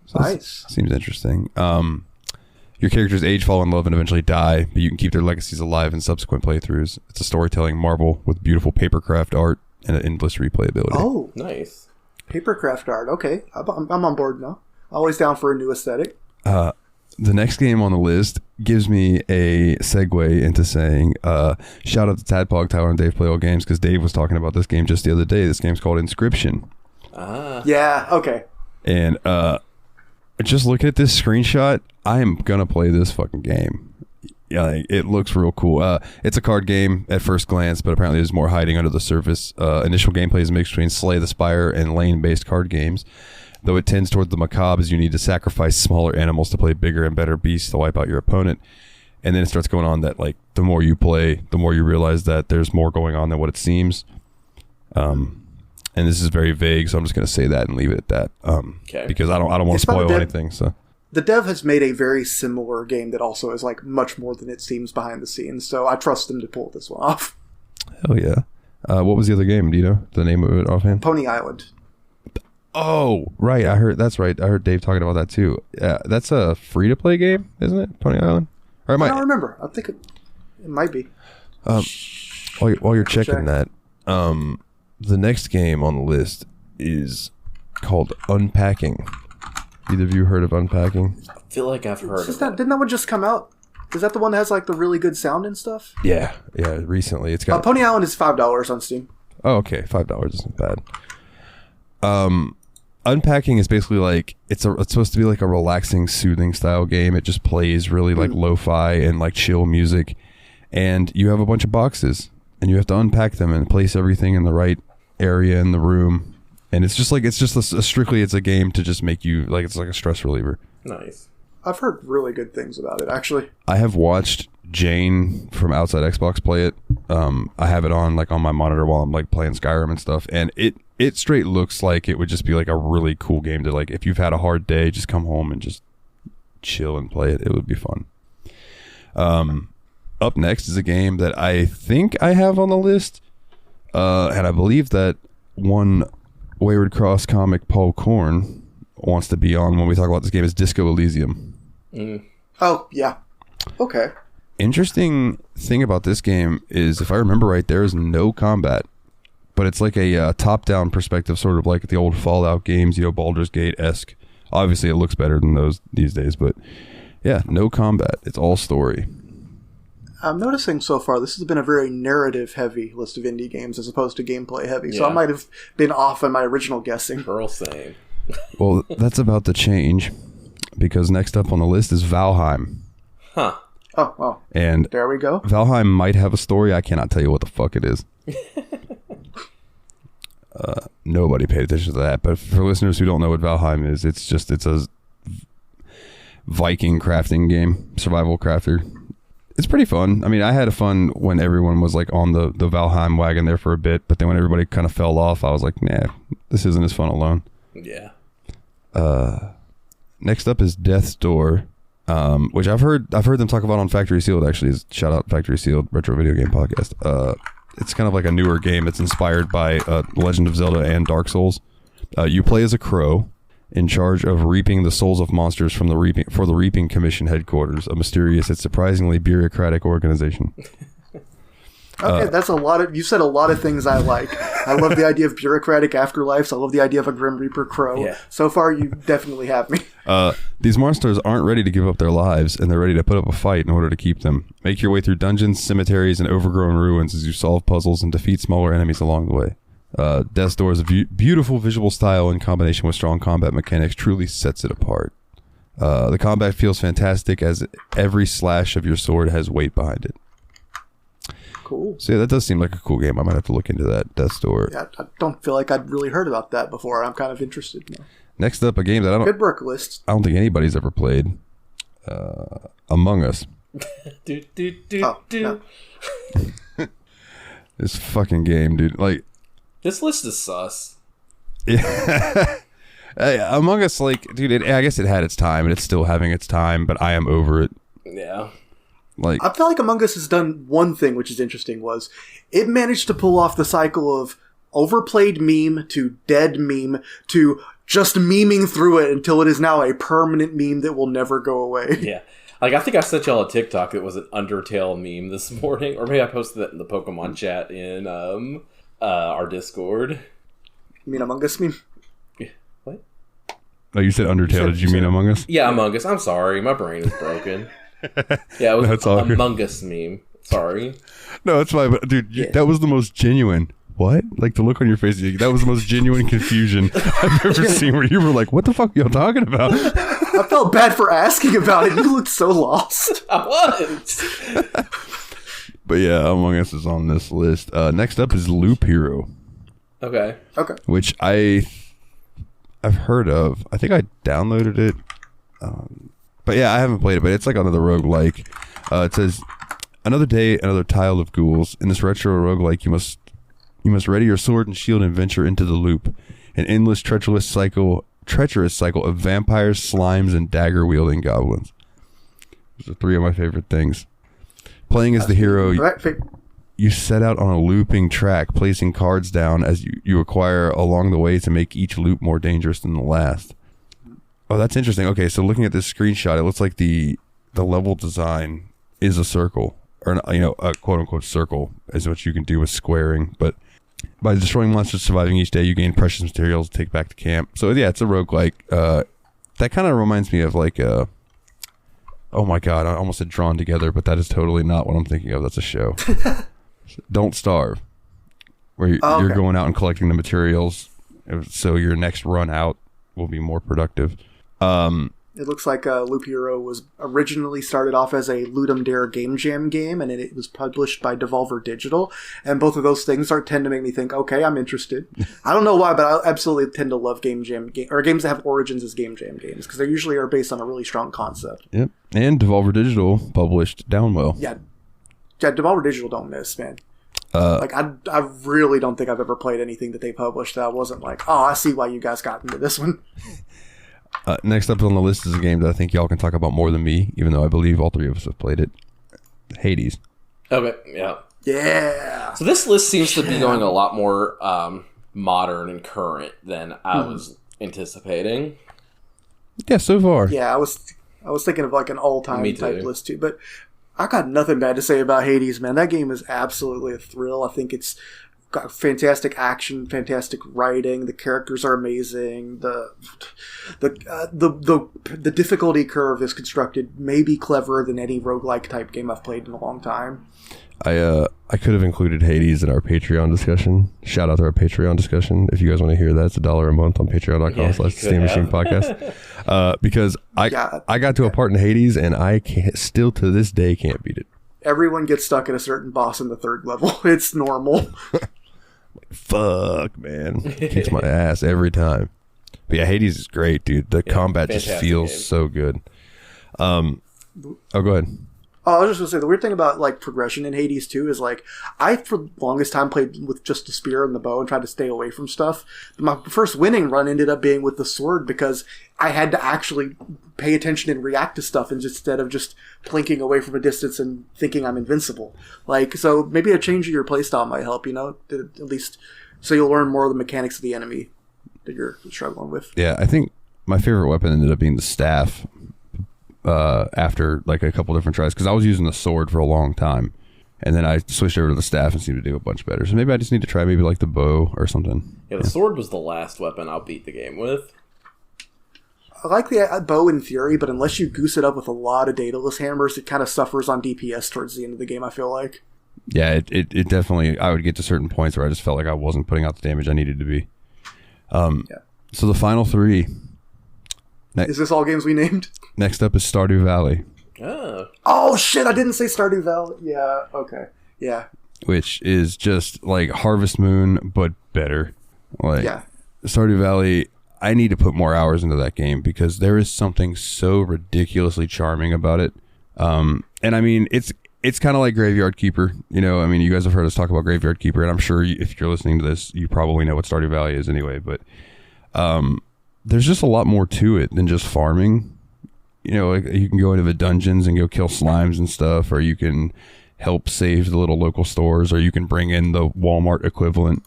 So nice. Seems interesting. Your characters age, fall in love, and eventually die, but you can keep their legacies alive in subsequent playthroughs. It's a storytelling marvel with beautiful papercraft art and an endless replayability. Oh, nice. Papercraft art. Okay, I'm on board now. Always down for a new aesthetic. The next game on the list gives me a segue into saying, shout out to Tadpog, Tyler, and Dave Play All Games, because Dave was talking about this game just the other day. This game's called Inscription. Yeah, okay. And just looking at this screenshot, I am gonna play this fucking game. Yeah, like, it looks real cool. It's a card game at first glance, but apparently there's more hiding under the surface. Initial gameplay is a mix between Slay the Spire and lane-based card games, though it tends toward the macabre as you need to sacrifice smaller animals to play bigger and better beasts to wipe out your opponent. And then it starts going on that, like, the more you play, the more you realize that there's more going on than what it seems. And this is very vague, so I'm just going to say that and leave it at that. Okay. Because I don't want to spoil anything. So the dev has made a very similar game that also is like much more than it seems behind the scenes. So I trust them to pull this one off. Hell yeah! What was the other game? Do you know the name of it offhand? Pony Island. Oh, right. I heard Dave talking about that too. That's a free to play game, isn't it? Pony Island. Or I don't remember. I think it might be. While you're checking that, the next game on the list is called Unpacking. Either of you heard of Unpacking? I feel like I've heard of that. Didn't that one just come out? Is that the one that has like the really good sound and stuff? Yeah. Recently, it's got Pony Island is $5 on Steam. Oh, okay, $5 isn't bad. Unpacking is basically like it's supposed to be like a relaxing, soothing style game. It just plays really like lo-fi and like chill music, and you have a bunch of boxes, and you have to unpack them and place everything in the right area in the room. And it's just strictly a game to just make you like, it's like a stress reliever. Nice. I've heard really good things about it, actually. I have watched Jane from Outside Xbox play it. I have it on like on my monitor while I'm like playing Skyrim and stuff, and it straight looks like it would just be like a really cool game to, like, if you've had a hard day, just come home and just chill and play it. It would be fun. Up next is a game that I think I have on the list, and I believe that one Wayward Cross comic, Paul Korn, wants to be on when we talk about this game, is Disco Elysium. Oh, yeah. Okay. Interesting thing about this game is, if I remember right, there is no combat, but it's like a top-down perspective, sort of like the old Fallout games, Baldur's Gate-esque. Obviously, it looks better than those these days, but yeah, no combat. It's all story. I'm noticing so far this has been a very narrative-heavy list of indie games as opposed to gameplay-heavy, so I might have been off on my original guessing. Girl saying. Well, that's about to change, because next up on the list is Valheim. Huh. Oh, well. And there we go. Valheim might have a story. I cannot tell you what the fuck it is. Nobody paid attention to that. But for listeners who don't know what Valheim is, it's a Viking crafting game, survival crafter. It's pretty fun. I mean, I had fun when everyone was like on the Valheim wagon there for a bit, but then when everybody kind of fell off, I was like, nah, this isn't as fun alone. Yeah. Next up is Death's Door, which I've heard them talk about on Factory Sealed. Actually, shout out Factory Sealed Retro Video Game Podcast. It's kind of like a newer game that's inspired by Legend of Zelda and Dark Souls. You play as a crow in charge of reaping the souls of monsters for the Reaping Commission headquarters, a mysterious and surprisingly bureaucratic organization. Okay, that's a lot of. You said a lot of things I like. I love the idea of bureaucratic afterlives. I love the idea of a Grim Reaper crow. Yeah. So far, you definitely have me. These monsters aren't ready to give up their lives, and they're ready to put up a fight in order to keep them. Make your way through dungeons, cemeteries, and overgrown ruins as you solve puzzles and defeat smaller enemies along the way. Death's Door's beautiful visual style in combination with strong combat mechanics truly sets it apart. The combat feels fantastic as every slash of your sword has weight behind it. Cool. So yeah, that does seem like a cool game. I might have to look into that Death Door. Yeah, I don't feel like I'd really heard about that before. I'm kind of interested now. Next up, a game that Good work list. I don't think anybody's ever played. Among Us. No. This fucking game, dude. Like, this list is sus. Yeah. Among Us, like, dude, I guess it had its time, and it's still having its time, but I am over it. Yeah. Like, I feel like Among Us has done one thing which is interesting, was it managed to pull off the cycle of overplayed meme to dead meme to just memeing through it until it is now a permanent meme that will never go away. Yeah. Like, I think I sent y'all a TikTok that was an Undertale meme this morning, or maybe I posted that in the Pokemon chat in our Discord. You mean Among Us meme? What? Oh, you said Undertale. Did you mean Among Us? Yeah, Among Us. I'm sorry. My brain is broken. Yeah, it was Among Us meme. Sorry. No, it's fine. But, dude, that was the most genuine. What? Like, the look on your face, that was the most genuine confusion I've ever seen, where you were like, what the fuck are y'all talking about? I felt bad for asking about it. You looked so lost. I was. But yeah, Among Us is on this list. Next up is Loop Hero. Okay. Which I've heard of. I think I downloaded it. But yeah, I haven't played it, but it's like another roguelike. It says, another day, another tile of ghouls. In this retro roguelike, you must ready your sword and shield and venture into the loop. An endless, treacherous cycle of vampires, slimes, and dagger-wielding goblins. Those are three of my favorite things. Playing as the hero, you set out on a looping track, placing cards down as you acquire along the way to make each loop more dangerous than the last. Oh, that's interesting. Okay, so looking at this screenshot, it looks like the level design is a circle, or a quote-unquote circle is what you can do with squaring, but by destroying monsters surviving each day, you gain precious materials to take back to camp. So yeah, it's a roguelike. That kind of reminds me of like oh my god, I almost said Drawn Together, but that is totally not what I'm thinking of. That's a show. Don't Starve, where you're going out and collecting the materials, so your next run out will be more productive. It looks like Loop Hero was originally started off as a Ludum Dare Game Jam game, and it was published by Devolver Digital. And both of those things tend to make me think, okay, I'm interested. I don't know why, but I absolutely tend to love Game Jam or games that have origins as Game Jam games, because they usually are based on a really strong concept. Yep. And Devolver Digital published Downwell. Yeah, Devolver Digital don't miss, man. I really don't think I've ever played anything that they published that I wasn't like, oh, I see why you guys got into this one. Next up on the list is a game that I think y'all can talk about more than me, even though I believe all three of us have played it. Hades. Okay, yeah. Yeah. So this list seems to be going a lot more modern and current than I was anticipating. Yeah, so far. Yeah, I was thinking of like an all-time type list too, but I got nothing bad to say about Hades, man. That game is absolutely a thrill. I think it's got fantastic action, fantastic writing. The characters are amazing. The difficulty curve is constructed maybe cleverer than any roguelike type game I've played in a long time. I could have included Hades in our Patreon discussion. Shout out to our Patreon discussion. If you guys want to hear that, it's $1 a month on patreon.com/Steam Podcast. Because I got to a part in Hades and I still to this day can't beat it. Everyone gets stuck at a certain boss in the third level. It's normal. Fuck, man. Kicks my ass every time. But yeah, Hades is great, dude. The combat just feels so good. Go ahead. Oh, I was just going to say, the weird thing about like progression in Hades 2 is like, I for the longest time played with just the spear and the bow and tried to stay away from stuff. My first winning run ended up being with the sword because I had to actually pay attention and react to stuff instead of just plinking away from a distance and thinking I'm invincible. Like, so maybe a change of your playstyle might help, at least so you'll learn more of the mechanics of the enemy that you're struggling with. Yeah, I think my favorite weapon ended up being the staff. After like a couple different tries, because I was using the sword for a long time, and then I switched over to the staff and seemed to do a bunch better. So maybe I just need to try maybe like the bow or something. Yeah, the sword was the last weapon I'll beat the game with. I like the bow in theory, but unless you goose it up with a lot of dataless hammers, it kind of suffers on DPS towards the end of the game, I feel like. Yeah, it definitely, I would get to certain points where I just felt like I wasn't putting out the damage I needed to be. So the final three. Is this all games we named? Next up is Stardew Valley. Oh shit! I didn't say Stardew Valley. Yeah. Okay. Yeah. which is just like Harvest Moon but better. Like Stardew Valley, I need to put more hours into that game because there is something so ridiculously charming about it. And I mean, it's kind of like Graveyard Keeper. You know, I mean, you guys have heard us talk about Graveyard Keeper, and I'm sure if you're listening to this, you probably know what Stardew Valley is anyway. But there's just a lot more to it than just farming. You know, like you can go into the dungeons and go kill slimes and stuff, or you can help save the little local stores, or you can bring in the Walmart equivalent.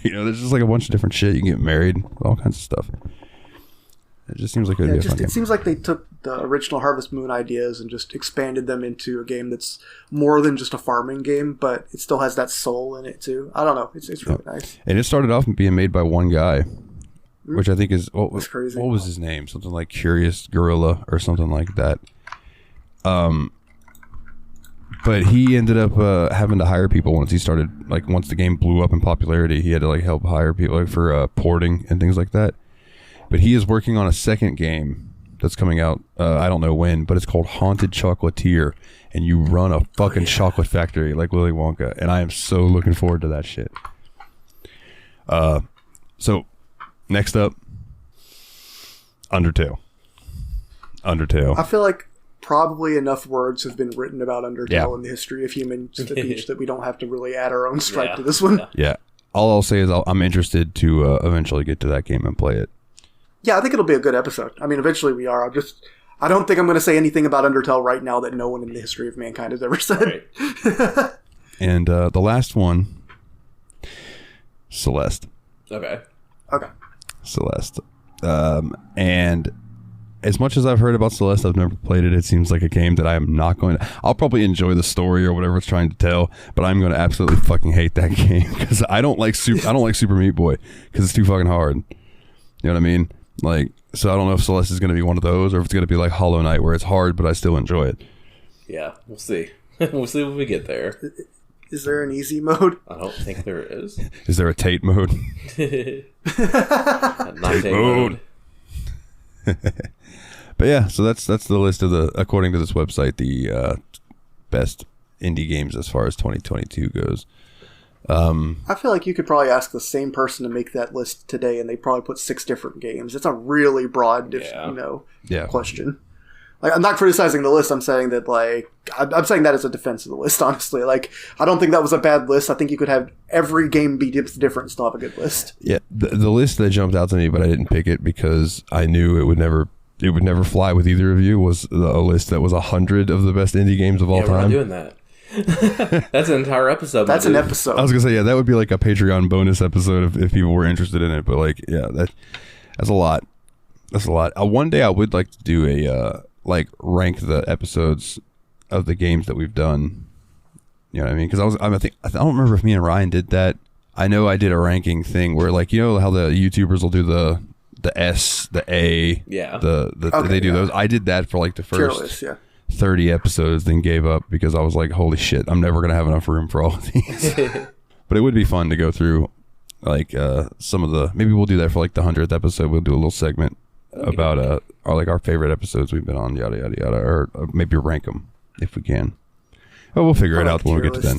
You know, there's just like a bunch of different shit. You can get married, all kinds of stuff. It just seems like it would be a fun game. It seems like they took the original Harvest Moon ideas and just expanded them into a game that's more than just a farming game, but it still has that soul in it too. I don't know. It's really nice. And it started off being made by one guy, which I think is that's crazy. What was his name? Something like Curious Gorilla or something like that. But he ended up having to hire people once he started, like once the game blew up in popularity. He had to like help hire people like for porting and things like that. But he is working on a second game that's coming out, I don't know when, but it's called Haunted Chocolatier, and you run a fucking chocolate factory like Willy Wonka, and I am so looking forward to that shit. So, next up, Undertale. I feel like probably enough words have been written about Undertale in the history of human speech that we don't have to really add our own stripe to this one. Yeah. All I'll say is I'm interested to eventually get to that game and play it. Yeah, I think it'll be a good episode. I mean, eventually we are. I don't think I'm going to say anything about Undertale right now that no one in the history of mankind has ever said. Right. And the last one, Celeste. Okay. Celeste. And as much as I've heard about Celeste, I've never played it. It seems like a game that I am not going to... I'll probably enjoy the story or whatever it's trying to tell, but I'm going to absolutely fucking hate that game because I don't like Super Meat Boy because it's too fucking hard. You know what I mean? Like, so I don't know if Celeste is going to be one of those or if it's going to be like Hollow Knight where it's hard, but I still enjoy it. Yeah, we'll see. We'll see when we get there. Is there an easy mode? I don't think there is. Is there a Tate mode? Not Tate mode. But yeah, so that's the list of according to this website, the best indie games as far as 2022 goes. I feel like you could probably ask the same person to make that list today, and they probably put 6 different games. It's a really broad, question. Like, I'm not criticizing the list. I'm saying that, like, I'm saying that as a defense of the list. Honestly, like, I don't think that was a bad list. I think you could have every game be different and still have a good list. Yeah, the list that jumped out to me, but I didn't pick it because I knew it would never fly with either of you. Was a list that was 100 of the best indie games of all time. We're not doing that. That's an entire episode. That's an episode. I was gonna say, yeah, that would be like a Patreon bonus episode if people were interested in it. But like, yeah, that's a lot. That's a lot. One day I would like to do a like rank the episodes of the games that we've done. You know what I mean? Because I don't remember if me and Ryan did that. I know I did a ranking thing where, like, you know how the YouTubers will do the S, the A, they do those. I did that for like the first 30 episodes, then gave up because I was like, holy shit, I'm never gonna have enough room for all of these. But it would be fun to go through like some of the, maybe we'll do that for like the 100th episode. We'll do a little segment about our favorite episodes we've been on, yada yada yada, or maybe rank them if we can. Oh, we'll figure it out when we get to then.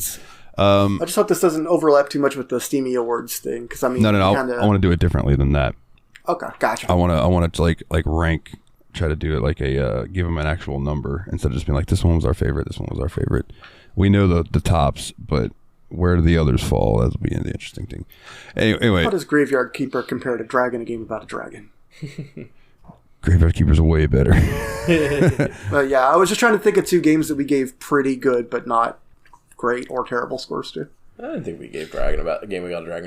I just hope this doesn't overlap too much with the Steamy Awards thing, because I mean, no, I want to do it differently than that. Okay, gotcha. I want to like rank, try to do it like a give them an actual number instead of just being like, this one was our favorite, this one was our favorite. We know the tops, but where do the others fall? That'll be the interesting thing. Anyway, how does Graveyard Keeper compare to Dragon, a game about a dragon? Graveyard Keeper's way better. But yeah, I was just trying to think of 2 games that we gave pretty good but not great or terrible scores to. I didn't think we gave Dragon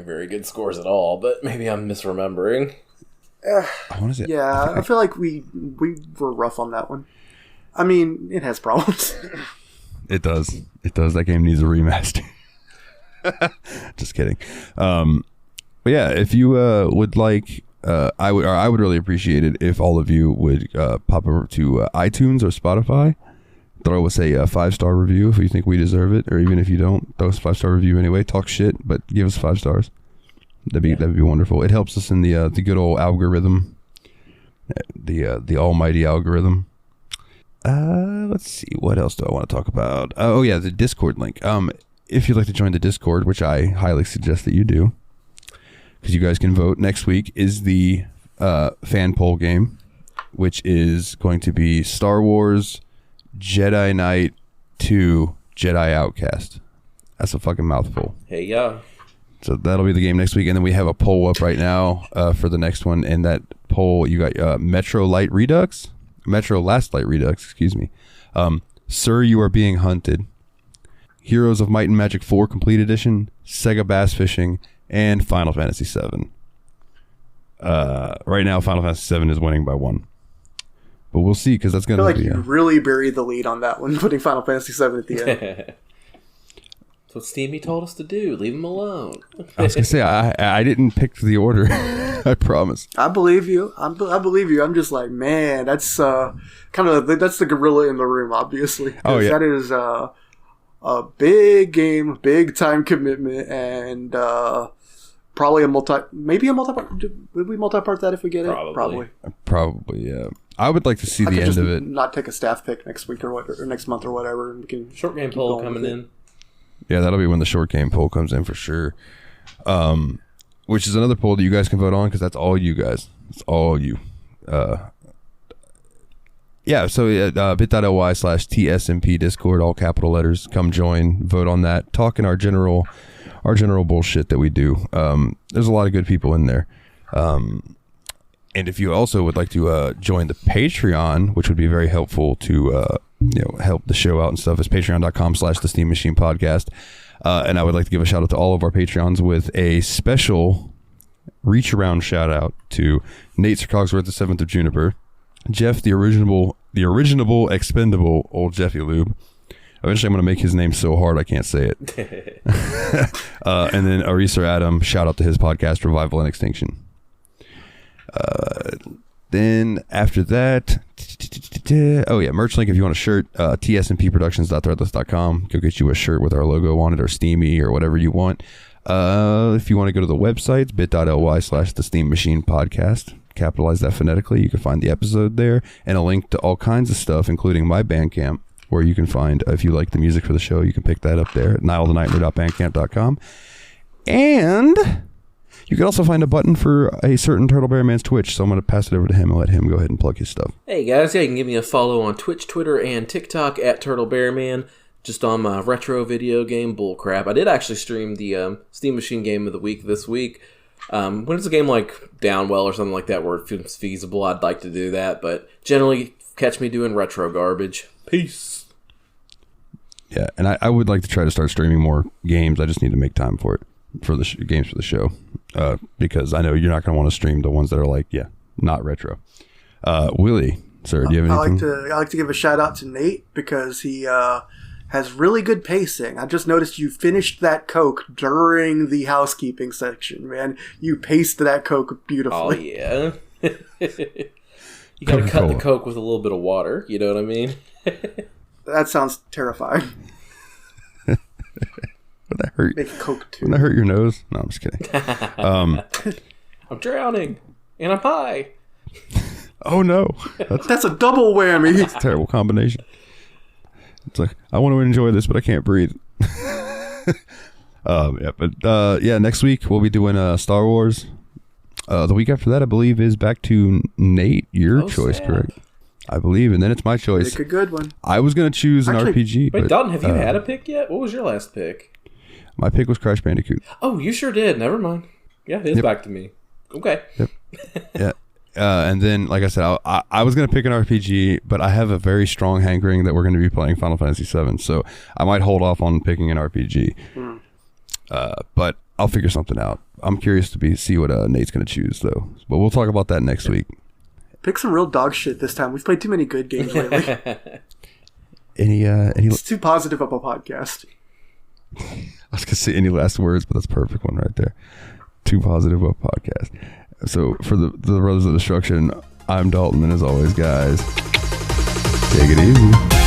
very good scores at all, but maybe I'm misremembering. I feel like we were rough on that one. I mean, it has problems. It does. That game needs a remaster. Just kidding. But yeah, if you would like, I would really appreciate it if all of you would pop over to iTunes or Spotify, throw us a 5-star review if you think we deserve it, or even if you don't, throw us a 5-star review anyway. Talk shit, but give us 5 stars. That'd be wonderful. It helps us in the good old algorithm, the almighty algorithm. Let's see, what else do I want to talk about? Oh yeah, the Discord link. if you'd like to join the Discord, which I highly suggest that you do, because you guys can vote, next week is the fan poll game, which is going to be Star Wars Jedi Knight 2 Jedi Outcast. That's a fucking mouthful. Hey, yeah. So that'll be the game next week. And then we have a poll up right now for the next one. And that poll, you got Metro Last Light Redux, excuse me. Sir, You Are Being Hunted. Heroes of Might and Magic 4 Complete Edition. Sega Bass Fishing. And Final Fantasy 7. Right now, Final Fantasy 7 is winning by 1. But we'll see, because that's going to be... you really buried the lead on that one, putting Final Fantasy 7 at the end. That's what Steamy told us to do. Leave him alone. I was going to say, I didn't pick the order. I promise. I believe you. I believe you. I'm just like, man, that's that's the gorilla in the room, obviously. Oh, yeah. That is a big game, big time commitment, and probably maybe a multi-part. Would we multi-part that if we get it? Probably, yeah. I would like to see the end of it. Not take a staff pick next week or next month or whatever. And we can short game poll coming in. Yeah, that'll be when the short game poll comes in for sure. Which is another poll that you guys can vote on, because that's all you guys. It's all you. Yeah, so bit.ly/TSMP Discord, all capital letters. Come join, vote on that. Talk in our general bullshit that we do. There's a lot of good people in there. And if you also would like to join the Patreon, which would be very helpful to help the show out and stuff, is patreon.com/The Steam Machine Podcast. And I would like to give a shout out to all of our Patreons with a special reach around shout out to Nate Sir Cogsworth, the 7th of Juniper, Jeff, the original expendable old Jeffy Lube. Eventually I'm going to make his name so hard I can't say it. And then Arisa Adam, shout out to his podcast, Revival and Extinction. Then after that, merch link if you want a shirt, tsmpproductions.threadless.com. Go get you a shirt with our logo on it, or Steamy, or whatever you want. If you want to go to the website, bit.ly/The Steam Machine Podcast. Capitalize that phonetically. You can find the episode there, and a link to all kinds of stuff, including my Bandcamp, where you can find, if you like the music for the show, you can pick that up there at nileTheNightmare.bandcamp.com. And you can also find a button for a certain Turtle Bear Man's Twitch, so I'm going to pass it over to him and let him go ahead and plug his stuff. Hey guys, you can give me a follow on Twitch, Twitter, and TikTok at Turtle Bear Man, just on my retro video game bullcrap. I did actually stream the Steam Machine Game of the Week this week. When it's a game like Downwell or something like that where it's feasible, I'd like to do that, but generally catch me doing retro garbage. Peace. Yeah, and I would like to try to start streaming more games. I just need to make time for it, for the games for the show, because I know you're not going to want to stream the ones that are like, not retro. Willie, sir, do you have anything? I like to give a shout out to Nate, because he has really good pacing. I just noticed you finished that Coke during the housekeeping section, man. You paced that Coke beautifully. Oh, yeah. You gotta cut the Coke with a little bit of water, you know what I mean? That sounds terrifying. Would that hurt? Make Coke too. Would that hurt your nose? No, I'm just kidding. I'm drowning, and I'm high. Oh, no. That's a double whammy. That's a terrible combination. It's like, I want to enjoy this, but I can't breathe. Next week we'll be doing Star Wars. The week after that, I believe, is back to Nate. Your choice, sad. Correct? I believe, and then it's my choice. Pick a good one. I was going to choose an RPG. Wait, Dalton, have you had a pick yet? What was your last pick? My pick was Crash Bandicoot. Oh, you sure did. Never mind. Yeah, it is back to me. Okay. Yep. Yeah. And then, like I said, I was going to pick an RPG, but I have a very strong hankering that we're going to be playing Final Fantasy VII, so I might hold off on picking an RPG. But I'll figure something out. I'm curious to see what Nate's going to choose, though. But we'll talk about that next week. Pick some real dog shit this time. We've played too many good games lately. It's too positive of a podcast. I was going to say any last words, but that's a perfect one right there. Too positive of a podcast. So for the Brothers of Destruction, I'm Dalton, and as always, guys, take it easy.